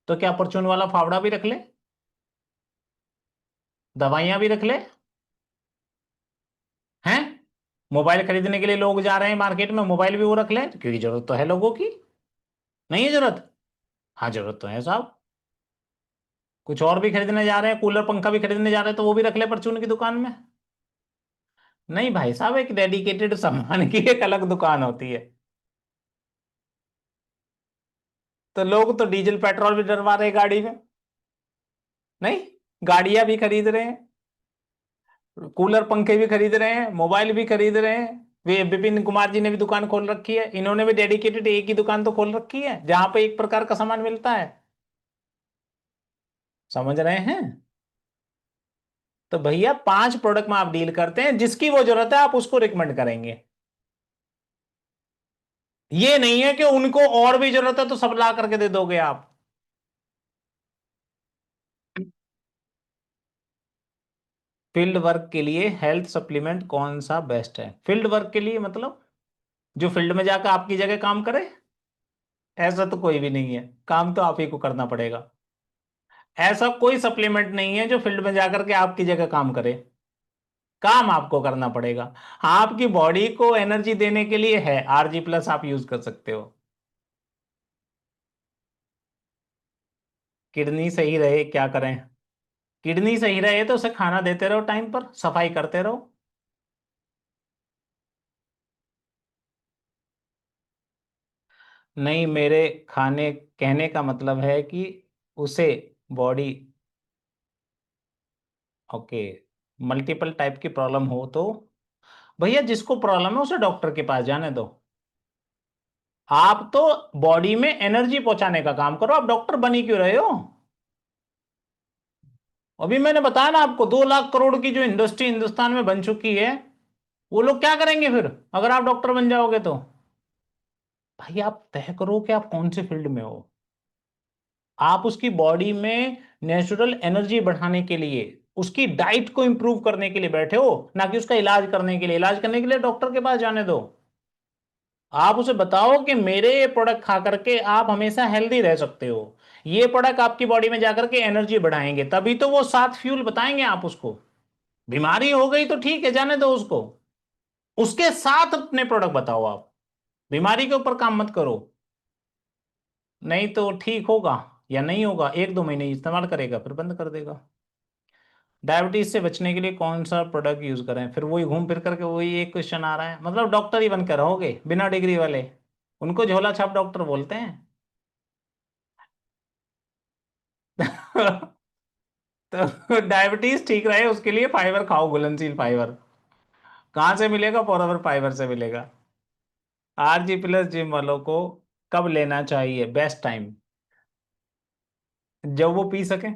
तो क्या परचून वाला फावड़ा भी रख ले, दवाइयां भी रख ले? हैं? मोबाइल खरीदने के लिए लोग जा रहे हैं मार्केट में, मोबाइल भी वो रख ले, क्योंकि जरूरत तो है लोगों की। नहीं है जरूरत? हाँ जरूरत तो है साहब। कुछ और भी खरीदने जा रहे हैं, कूलर पंखा भी खरीदने जा रहे हैं, तो वो भी रख ले परचून की दुकान में। नहीं भाई साहब, एक डेडिकेटेड सामान की एक अलग दुकान होती है। तो लोग तो डीजल पेट्रोल भी डलवा रहे हैं गाड़ी में। नहीं, गाड़ियां भी खरीद रहे हैं, कूलर पंखे भी खरीद रहे हैं, मोबाइल भी खरीद रहे हैं। वे विपिन कुमार जी ने भी दुकान खोल रखी है, इन्होंने भी डेडिकेटेड एक ही दुकान तो खोल रखी है जहां पे एक प्रकार का सामान मिलता है। समझ रहे हैं? तो भैया 5 प्रोडक्ट में आप डील करते हैं, जिसकी वो जरूरत है आप उसको रिकमेंड करेंगे। ये नहीं है कि उनको और भी जरूरत है तो सब ला करके दे दोगे आप। फील्ड वर्क के लिए हेल्थ सप्लीमेंट कौन सा बेस्ट है? फील्ड वर्क के लिए मतलब जो फील्ड में जाकर आपकी जगह काम करे? ऐसा तो कोई भी नहीं है, काम तो आप ही को करना पड़ेगा। ऐसा कोई सप्लीमेंट नहीं है जो फील्ड में जाकर के आपकी जगह काम करे, काम आपको करना पड़ेगा। आपकी बॉडी को एनर्जी देने के लिए है, RG+ आप यूज कर सकते हो। किडनी सही रहे क्या करें? किडनी सही रहे तो उसे खाना देते रहो, टाइम पर सफाई करते रहो। नहीं, मेरे खाने कहने का मतलब है कि उसे बॉडी, ओके, मल्टीपल टाइप की प्रॉब्लम हो तो भैया जिसको प्रॉब्लम है उसे डॉक्टर के पास जाने दो। आप तो बॉडी में एनर्जी पहुंचाने का काम करो, आप डॉक्टर बनी क्यों रहे हो? अभी मैंने बताया ना आपको, 2 लाख करोड़ की जो इंडस्ट्री हिंदुस्तान में बन चुकी है, वो लोग क्या करेंगे फिर अगर आप डॉक्टर बन जाओगे तो? भाई आप तय करो कि आप कौन से फील्ड में हो। आप उसकी बॉडी में नेचुरल एनर्जी बढ़ाने के लिए, उसकी डाइट को इंप्रूव करने के लिए बैठे हो, ना कि उसका इलाज करने के लिए। इलाज करने के लिए डॉक्टर के पास जाने दो। आप उसे बताओ कि मेरे ये प्रोडक्ट खा करके आप हमेशा हेल्दी रह सकते हो, ये प्रोडक्ट आपकी बॉडी में जाकर के एनर्जी बढ़ाएंगे, तभी तो वो 7 फ्यूल बताएंगे आप उसको। बीमारी हो गई तो ठीक है, जाने दो उसको, उसके साथ अपने प्रोडक्ट बताओ आप। बीमारी के ऊपर काम मत करो। नहीं तो ठीक होगा या नहीं होगा, 1-2 महीने इस्तेमाल करेगा फिर बंद कर देगा। डायबिटीज से बचने के लिए कौन सा प्रोडक्ट यूज करें? फिर वही घूम फिर करके वही एक क्वेश्चन आ रहा है, मतलब डॉक्टर ही बनकर रहोगे बिना डिग्री वाले, उनको झोला छाप डॉक्टर बोलते हैं। तो डायबिटीज ठीक रहे उसके लिए फाइबर खाओ, घुलनशील फाइबर। कहाँ से मिलेगा? फॉरएवर फाइबर से मिलेगा। आरजी प्लस जिम वालों को कब लेना चाहिए? बेस्ट टाइम जब वो पी सके।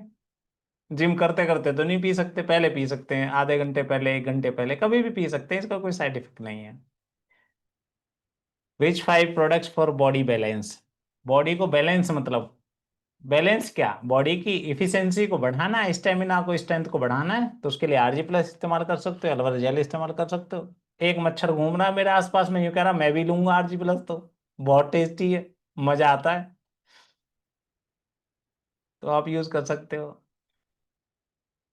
जिम करते करते तो नहीं पी सकते, पहले पी सकते हैं, आधे घंटे पहले, 1 घंटे पहले, कभी भी पी सकते हैं, इसका कोई साइड इफेक्ट नहीं है। विच 5 products for body balance? Body को बैलेंस मतलब बैलेंस क्या? बॉडी की इफिशियंसी को बढ़ाना है, स्टेमिना को, स्ट्रेंथ को बढ़ाना है, तो उसके लिए आरजी प्लस इस्तेमाल कर सकते हो, एलोवेरा जेल इस्तेमाल कर सकते हो। एक मच्छर घूम रहा है मेरे आसपास में, यूं कह रहा मैं भी लूंगा आरजी प्लस, तो बहुत टेस्टी है, मजा आता है, तो आप यूज कर सकते हो।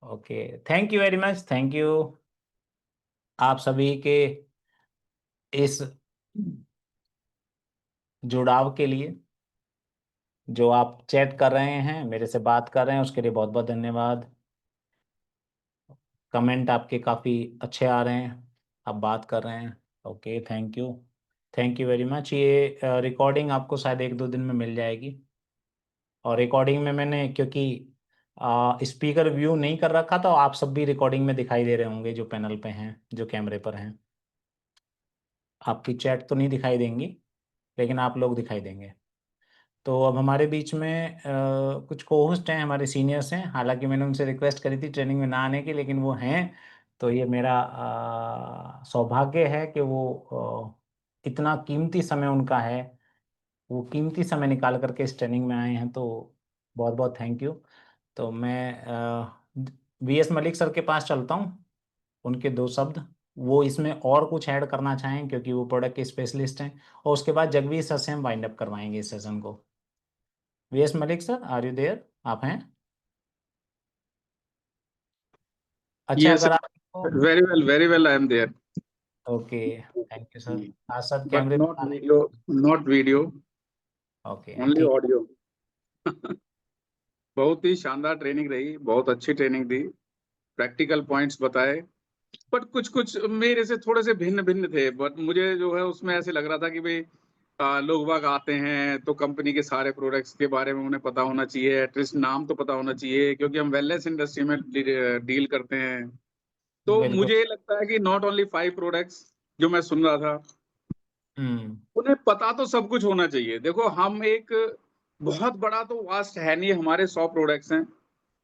Okay, thank you very much, thank you आप सभी के इस जुड़ाव के लिए। जो आप चैट कर रहे हैं, मेरे से बात कर रहे हैं, उसके लिए बहुत बहुत धन्यवाद। कमेंट आपके काफ़ी अच्छे आ रहे हैं, आप बात कर रहे हैं। Okay, thank you very much. ये रिकॉर्डिंग आपको शायद 1-2 दिन में मिल जाएगी। और रिकॉर्डिंग में मैंने, क्योंकि स्पीकर व्यू नहीं कर रखा, तो आप सब भी रिकॉर्डिंग में दिखाई दे रहे होंगे जो पैनल पे हैं, जो कैमरे पर हैं। आपकी चैट तो नहीं दिखाई देंगी, लेकिन आप लोग दिखाई देंगे। तो अब हमारे बीच में कुछ कोहोस्ट हैं, हमारे सीनियर्स हैं, हालांकि मैंने उनसे रिक्वेस्ट करी थी ट्रेनिंग में ना आने की, लेकिन वो हैं। तो ये मेरा सौभाग्य है कि वो इतना कीमती समय उनका है, वो कीमती समय निकाल करके इस ट्रेनिंग में आए हैं, तो बहुत बहुत थैंक यू। तो मैं वीएस मलिक सर के पास चलता हूँ, उनके 2 शब्द वो इसमें और कुछ ऐड करना चाहें, क्योंकि वो प्रोडक्ट के स्पेशलिस्ट हैं, और उसके बाद जगवीर सर से हम वाइंड अप करवाएंगे इस सेशन को। VS Malik sir, are you there? आप हैं? अच्छा, Yes, अगर आपको, very well, I am there. Okay, thank you sir. आज सब But कैमरे not दिखा रहे video, not video, हैं? ओके, only ठीक। audio. बहुत ही शानदार ट्रेनिंग रही, बहुत अच्छी ट्रेनिंग दी, प्रैक्टिकल पॉइंट्स बताए, बट कुछ कुछ मेरे से थोड़े से भिन्न भिन्न थे। बट मुझे जो है उसमें ऐसे लग रहा था कि भाई लोग बाग आते हैं तो कंपनी के सारे प्रोडक्ट्स के बारे में उन्हें पता होना चाहिए, एटलीस्ट नाम तो पता होना चाहिए, क्योंकि हम वेलनेस इंडस्ट्री में डील करते हैं। तो बिल्कुल। मुझे लगता है कि नॉट ओनली 5 प्रोडक्ट्स जो मैं सुन रहा था, हम्म। उन्हें पता तो सब कुछ होना चाहिए। देखो, हम एक बहुत बड़ा तो वास्ट है नहीं, हमारे 100 प्रोडक्ट्स हैं,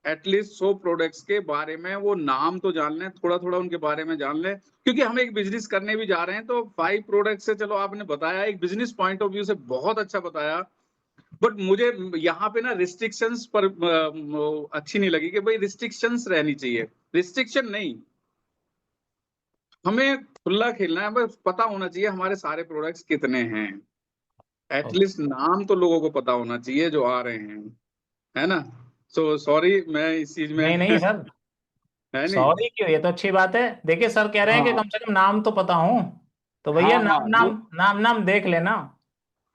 एटलीस्ट 100 प्रोडक्ट्स के बारे में वो नाम तो जान लें, थोड़ा थोड़ा उनके बारे में जान लें, क्योंकि हम एक बिजनेस करने भी जा रहे हैं। तो 5 प्रोडक्ट से, चलो आपने बताया एक बिजनेस पॉइंट ऑफ व्यू से बहुत अच्छा बताया, बट मुझे यहाँ पे ना रिस्ट्रिक्शंस पर अच्छी नहीं लगी कि भाई रिस्ट्रिक्शंस रहनी चाहिए। रिस्ट्रिक्शन नहीं, हमें खुला खेलना है, बस पता होना चाहिए हमारे सारे प्रोडक्ट्स कितने हैं, ओके, एटलीस्ट नाम तो लोगों को पता होना चाहिए जो आ रहे हैं, है ना। सो सॉरी, मैं इस चीज में नहीं नहीं सर, है नहीं। सॉरी क्यों, ये तो अच्छी बात है। देखिए सर कह रहे हैं कि हाँ कम से कम नाम तो पता हो, तो भैया हाँ हाँ नाम नाम नाम नाम देख लेना।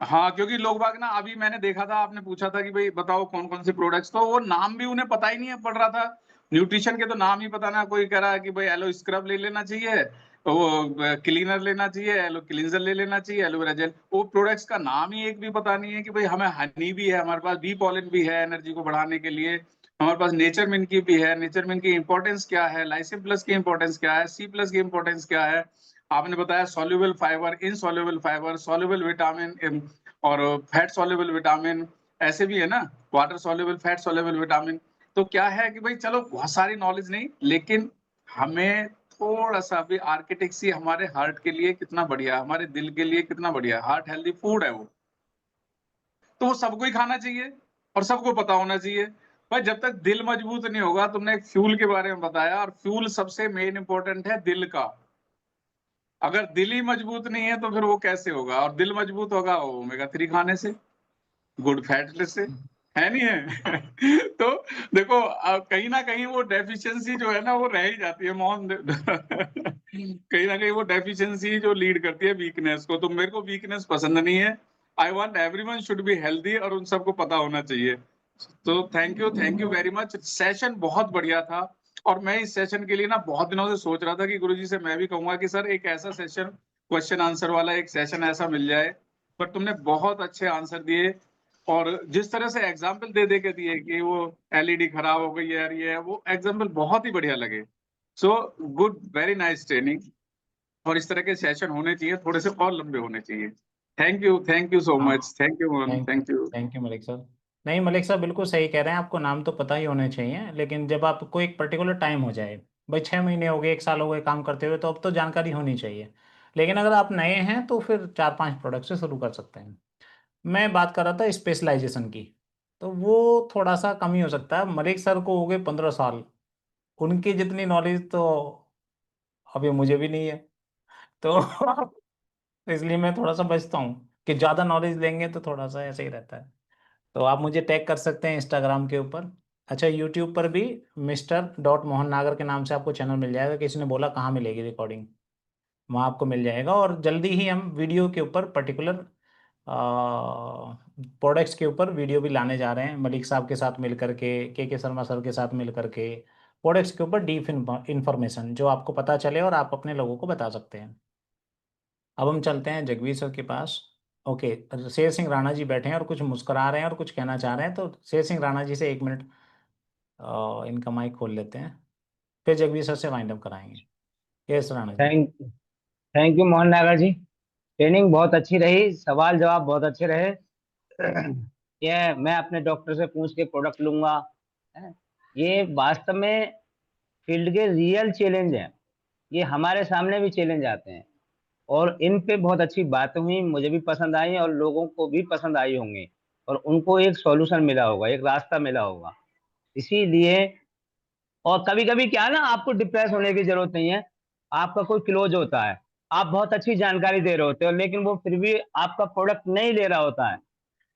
हाँ, क्योंकि लोग बाग ना, अभी मैंने देखा था, आपने पूछा था कि भाई बताओ कौन कौन से प्रोडक्ट्स, तो वो नाम भी उन्हें पता ही नहीं है, पड़ रहा था न्यूट्रिशन के तो नाम ही पता ना। कोई कह रहा है कि भाई एलो स्क्रब ले लेना चाहिए, तो वो क्लीनर लेना चाहिए, एलो क्लींजर ले लेना चाहिए, एलोवेरा जेल, वो प्रोडक्ट्स का नाम ही एक भी पता नहीं है कि भाई हमें हनी भी है, हमारे पास बी पॉलन भी है एनर्जी को बढ़ाने के लिए, हमारे पास नेचर मिन की भी है, नेचर मिन की इंपॉर्टेंस क्या है, लाइसिन प्लस की इंपॉर्टेंस क्या है, सी प्लस की इंपॉर्टेंस क्या है, आपने बताया soluble fibre, insoluble fibre, soluble vitamin और फैट सॉल्युबल विटामिन, ऐसे भी है ना, water soluble, fat soluble vitamin. तो क्या है कि भाई चलो बहुत सारी नॉलेज नहीं, लेकिन हमें थोड़ा सा भी आर्किटेक्सी हमारे हार्ट के लिए कितना बढ़िया, हमारे दिल के लिए कितना बढ़िया, हार्ट हेल्दी फूड है वो, तो वो सबको ही खाना चाहिए और सबको पता होना चाहिए। भाई जब तक दिल मजबूत नहीं होगा, तुमने एक फ्यूल के बारे में बताया, और फ्यूल सबसे मेन इंपॉर्टेंट है दिल का। अगर दिल ही मजबूत नहीं है तो फिर वो कैसे होगा, और दिल मजबूत होगा ओमेगा 3 खाने से, गुड फैट से, है नहीं है। तो देखो कहीं ना कहीं वो डेफिशिएंसी जो है ना वो रह ही जाती है मोहन। कहीं ना कहीं वो डेफिशिएंसी जो लीड करती है वीकनेस को, तो मेरे को वीकनेस पसंद नहीं है। I want everyone should be healthy, और उन सबको पता होना चाहिए। तो thank you very much, session बहुत बढ़िया था। और मैं इस सेशन के लिए ना बहुत दिनों से सोच रहा था कि गुरुजी से मैं भी कहूंगा कि सर एक ऐसा सेशन, क्वेश्चन आंसर वाला एक सेशन ऐसा मिल जाए, पर तुमने बहुत अच्छे आंसर दिए, और जिस तरह से एग्जाम्पल दे दे के दिए कि वो एलईडी खराब हो गई है यार, ये है वो, एग्जाम्पल बहुत ही बढ़िया लगे। So good, very nice training. और इस तरह के सेशन होने चाहिए, थोड़े से और लंबे होने चाहिए। थैंक यू सो हाँ, much, thank you Mohan, thank you. Thank you Malik sir. नहीं मलिक सर बिल्कुल सही कह रहे हैं, आपको नाम तो पता ही होने चाहिए, लेकिन जब आपको एक पर्टिकुलर टाइम हो जाए, भाई 6 महीने हो गए, 1 साल हो गए काम करते हुए, तो अब तो जानकारी होनी चाहिए। लेकिन अगर आप नए हैं तो फिर 4-5 प्रोडक्ट से शुरू कर सकते हैं। मैं बात कर रहा था स्पेशलाइजेशन की, तो वो थोड़ा सा कम ही हो सकता है। मलिक सर को हो गए 15 साल, उनकी जितनी नॉलेज तो अभी मुझे भी नहीं है। तो इसलिए मैं थोड़ा सा बचता हूँ कि ज़्यादा नॉलेज लेंगे तो थोड़ा सा ऐसे ही रहता है। तो आप मुझे टैग कर सकते हैं इंस्टाग्राम के ऊपर। अच्छा, यूट्यूब पर भी Mr. नागर के नाम से आपको चैनल मिल जाएगा। किसी ने बोला कहाँ मिलेगी रिकॉर्डिंग, वहाँ आपको मिल जाएगा। और जल्दी ही हम वीडियो के ऊपर पर्टिकुलर प्रोडक्ट्स के ऊपर वीडियो भी लाने जा रहे हैं, मलिक साहब के साथ मिल करके, के शर्मा सर के साथ मिल करके, प्रोडक्ट्स के ऊपर डीप इंफॉर्मेशन जो आपको पता चले और आप अपने लोगों को बता सकते हैं। अब हम चलते हैं जगवीर सर के पास। ओके, शेर सिंह राणा जी बैठे हैं और कुछ मुस्कुरा रहे हैं और कुछ कहना चाह रहे हैं, तो शेर सिंह राणा जी से 1 मिनट इनका माइक खोल लेते हैं, फिर जगवीर सर से वाइंड अप कराएंगे। Yes Rana ji. Thank thank you Mohan Nagar ji. Training बहुत अच्छी रही, सवाल जवाब बहुत अच्छे रहे। ये मैं अपने डॉक्टर से पूछ के प्रोडक्ट लूंगा। हैं? ये वास्तव में फील्ड के रियल चैलेंज हैं। ये हमारे सामने भी चैलेंज आते हैं और इन पे बहुत अच्छी बातें हुई, मुझे भी पसंद आई और लोगों को भी पसंद आई होंगी और उनको एक सॉल्यूशन मिला होगा, एक रास्ता मिला होगा। इसीलिए और कभी कभी क्या है ना, आपको डिप्रेस होने की जरूरत नहीं है। आपका कोई क्लोज होता है, आप बहुत अच्छी जानकारी दे रहे होते हो, लेकिन वो फिर भी आपका प्रोडक्ट नहीं ले रहा होता है।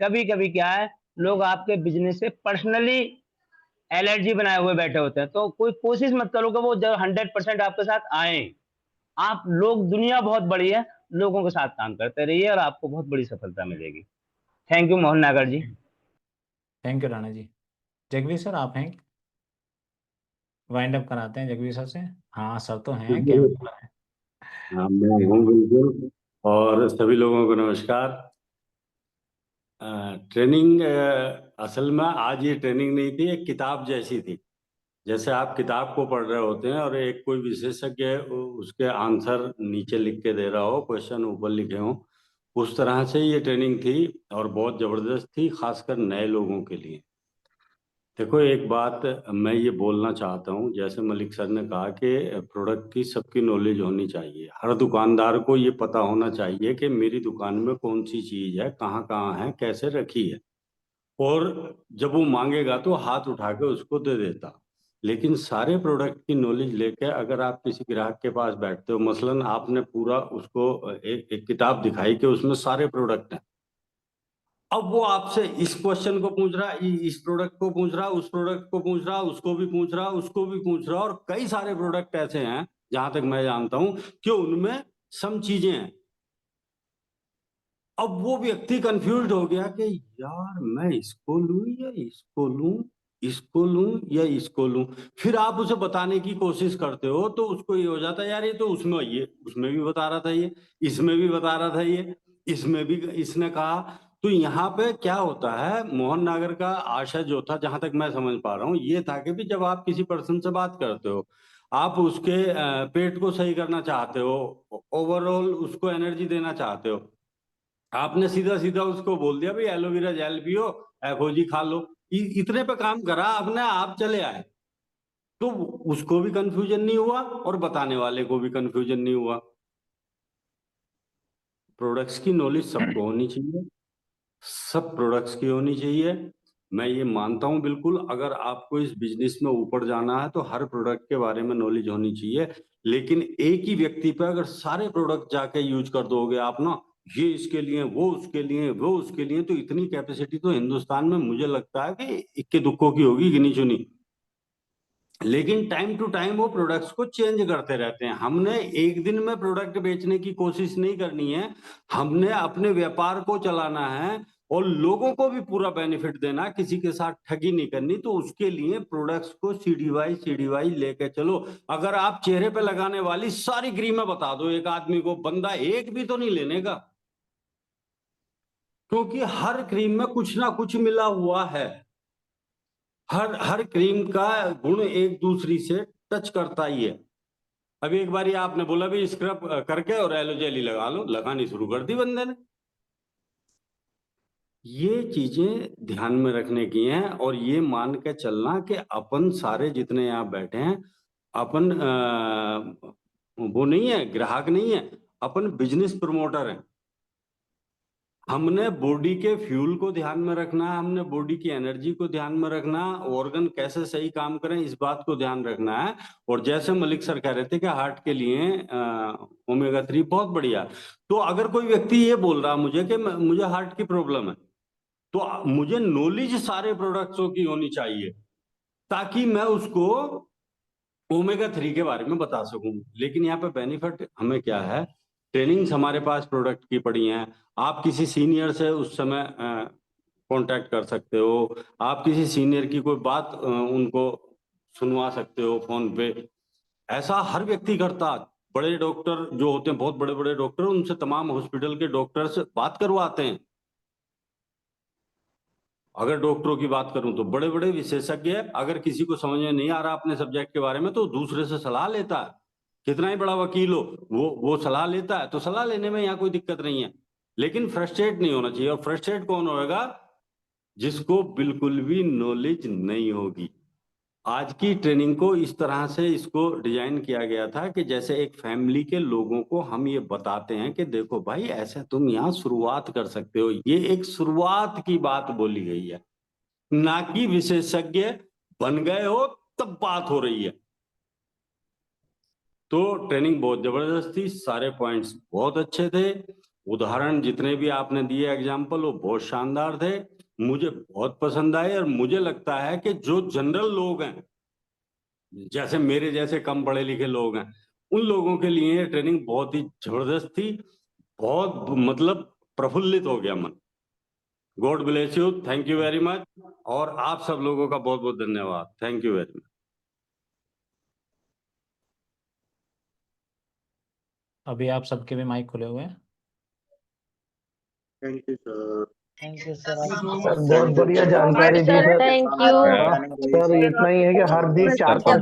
कभी कभी क्या है, लोग आपके बिजनेस से पर्सनली एलर्जी बनाए हुए बैठे होते हैं। तो कोई कोशिश मत करो कि वो जब 100% आपके साथ आए। आप लोग, दुनिया बहुत बड़ी है, लोगों के साथ काम करते रहिए और आपको बहुत बड़ी सफलता मिलेगी। Thank you Mohan Nagar ji. Thank you Rana ji. Jagveer sir आप हैं, वाइंड अप कराते हैं जगवीर सर से। हाँ सर तो हैं, कैमरे पर हैं। हाँ, मैं हूँ बिल्कुल। और सभी लोगों को नमस्कार। ट्रेनिंग असल में आज ये ट्रेनिंग नहीं थी, एक किताब जैसी थी। जैसे आप किताब को पढ़ रहे होते हैं और एक कोई विशेषज्ञ उसके आंसर नीचे लिख के दे रहा हो, क्वेश्चन ऊपर लिखे हो, उस तरह से ये ट्रेनिंग थी और बहुत जबरदस्त थी, खासकर नए लोगों के लिए। देखो, एक बात मैं ये बोलना चाहता हूँ, जैसे मलिक सर ने कहा कि प्रोडक्ट की सबकी नॉलेज होनी चाहिए। हर दुकानदार को ये पता होना चाहिए कि मेरी दुकान में कौन सी चीज है, कहाँ कहाँ है, कैसे रखी है, और जब वो मांगेगा तो हाथ उठा के उसको दे देता। लेकिन सारे प्रोडक्ट की नॉलेज लेके अगर आप किसी ग्राहक के पास बैठते हो, मसलन आपने पूरा उसको एक किताब दिखाई कि उसमें सारे प्रोडक्ट हैं, अब वो आपसे इस क्वेश्चन को पूछ रहा, इस प्रोडक्ट को पूछ रहा, उस प्रोडक्ट को पूछ रहा, उसको भी पूछ रहा, उसको भी पूछ रहा, और कई सारे प्रोडक्ट ऐसे हैं जहां तक मैं जानता हूं कि उनमें सम चीजें हैं। अब वो व्यक्ति कंफ्यूज्ड हो गया कि यार मैं इसको लूं या इसको लूं, इसको लूं या इसको लूं। फिर आप उसे बताने की कोशिश करते हो तो उसको ये हो जाता है, यार ये तो उसमें भी बता रहा था, ये इसमें भी बता रहा था, ये इसमें भी इसने कहा। तो यहाँ पे क्या होता है, मोहन नागर का आशय जो था, जहां तक मैं समझ पा रहा हूँ, ये था कि भी जब आप किसी पर्सन से बात करते हो, आप उसके पेट को सही करना चाहते हो, ओवरऑल उसको एनर्जी देना चाहते हो, आपने सीधा सीधा उसको बोल दिया भाई एलोवेरा जेल पियो, एफओजी खा लो, इतने पे काम करा आपने, आप चले आए। तो उसको भी कंफ्यूजन नहीं हुआ और बताने वाले को भी कंफ्यूजन नहीं हुआ। प्रोडक्ट्स की नॉलेज सबको होनी चाहिए, सब प्रोडक्ट्स की होनी चाहिए। मैं ये मानता हूं बिल्कुल, अगर आपको इस बिजनेस में ऊपर जाना है तो हर प्रोडक्ट के बारे में नॉलेज होनी चाहिए। लेकिन एक ही व्यक्ति पे अगर सारे प्रोडक्ट जाके यूज कर दोगे आप ना, ये इसके लिए, वो उसके लिए, वो उसके लिए, तो इतनी कैपेसिटी तो हिंदुस्तान में मुझे लगता है कि इक्के दुक्कों की होगी, गिनी चुनी। लेकिन टाइम टू टाइम वो प्रोडक्ट्स को चेंज करते रहते हैं। हमने एक दिन में प्रोडक्ट बेचने की कोशिश नहीं करनी है, हमने अपने व्यापार को चलाना है और लोगों को भी पूरा बेनिफिट देना, किसी के साथ ठगी नहीं करनी। तो उसके लिए प्रोडक्ट्स को सीडी वाइज लेके चलो। अगर आप चेहरे पे लगाने वाली सारी क्रीमें बता दो एक आदमी को, बंदा एक भी तो नहीं लेने का, क्योंकि हर क्रीम में कुछ ना कुछ मिला हुआ है। हर हर क्रीम का गुण एक दूसरी से टच करता ही है। अभी एक बार आपने बोला भी स्क्रब करके और एलो जेली लगा लो, लगानी शुरू कर दी बंदे ने। ये चीजें ध्यान में रखने की हैं, और ये मान के चलना कि अपन सारे जितने यहाँ बैठे हैं, अपन वो नहीं है, ग्राहक नहीं है, अपन बिजनेस प्रमोटर हैं। हमने बॉडी के फ्यूल को ध्यान में रखना है, हमने बॉडी की एनर्जी को ध्यान में रखना, ऑर्गन कैसे सही काम करें इस बात को ध्यान रखना है। और जैसे मलिक सर कह रहे थे कि हार्ट के लिए ओमेगा 3 बहुत बढ़िया। तो अगर कोई व्यक्ति ये बोल रहा मुझे कि मुझे हार्ट की प्रॉब्लम है, तो मुझे नॉलेज सारे प्रोडक्ट्सों की होनी चाहिए ताकि मैं उसको ओमेगा 3 के बारे में बता सकूं। लेकिन यहाँ पे बेनिफिट हमें क्या है, ट्रेनिंग्स हमारे पास प्रोडक्ट की पड़ी हैं। आप किसी सीनियर से उस समय कांटेक्ट कर सकते हो, आप किसी सीनियर की कोई बात उनको सुनवा सकते हो फोन पे। ऐसा हर व्यक्ति करता। बड़े डॉक्टर जो होते हैं, बहुत बड़े बड़े डॉक्टर, उनसे तमाम हॉस्पिटल के डॉक्टर से बात करवाते हैं। अगर डॉक्टरों की बात करूं तो बड़े बड़े विशेषज्ञ, अगर किसी को समझ में नहीं आ रहा अपने सब्जेक्ट के बारे में तो दूसरे से सलाह लेता है। कितना ही बड़ा वकील हो, वो सलाह लेता है, तो सलाह लेने में यहाँ कोई दिक्कत नहीं है। लेकिन फ्रस्ट्रेट नहीं होना चाहिए। और फ्रस्ट्रेट कौन होगा? जिसको बिल्कुल भी नॉलेज नहीं होगी। आज की ट्रेनिंग को इस तरह से इसको डिजाइन किया गया था कि जैसे एक फैमिली के लोगों को हम ये बताते हैं कि देखो भाई, ऐसे तुम यहाँ शुरुआत कर सकते हो। ये एक शुरुआत की बात बोली गई है, ना कि विशेषज्ञ बन गए हो तब बात हो रही है। तो ट्रेनिंग बहुत जबरदस्त थी, सारे पॉइंट्स बहुत अच्छे थे, उदाहरण जितने भी आपने दिए एग्जाम्पल वो बहुत शानदार थे, मुझे बहुत पसंद आए। और मुझे लगता है कि जो जनरल लोग हैं, जैसे मेरे जैसे कम पढ़े लिखे लोग हैं, उन लोगों के लिए ये ट्रेनिंग बहुत ही जबरदस्त थी। बहुत मतलब प्रफुल्लित हो गया मन। God bless you, thank you very much. और आप सब लोगों का बहुत बहुत धन्यवाद। Thank you very much. अभी आप सबके भी माइक खुले हुए हैं। Thank you sir. Thank you sir. Sir बहुत बढ़िया जानकारी दी सर। Thank you. सर इतना ही है कि हर दी 4-5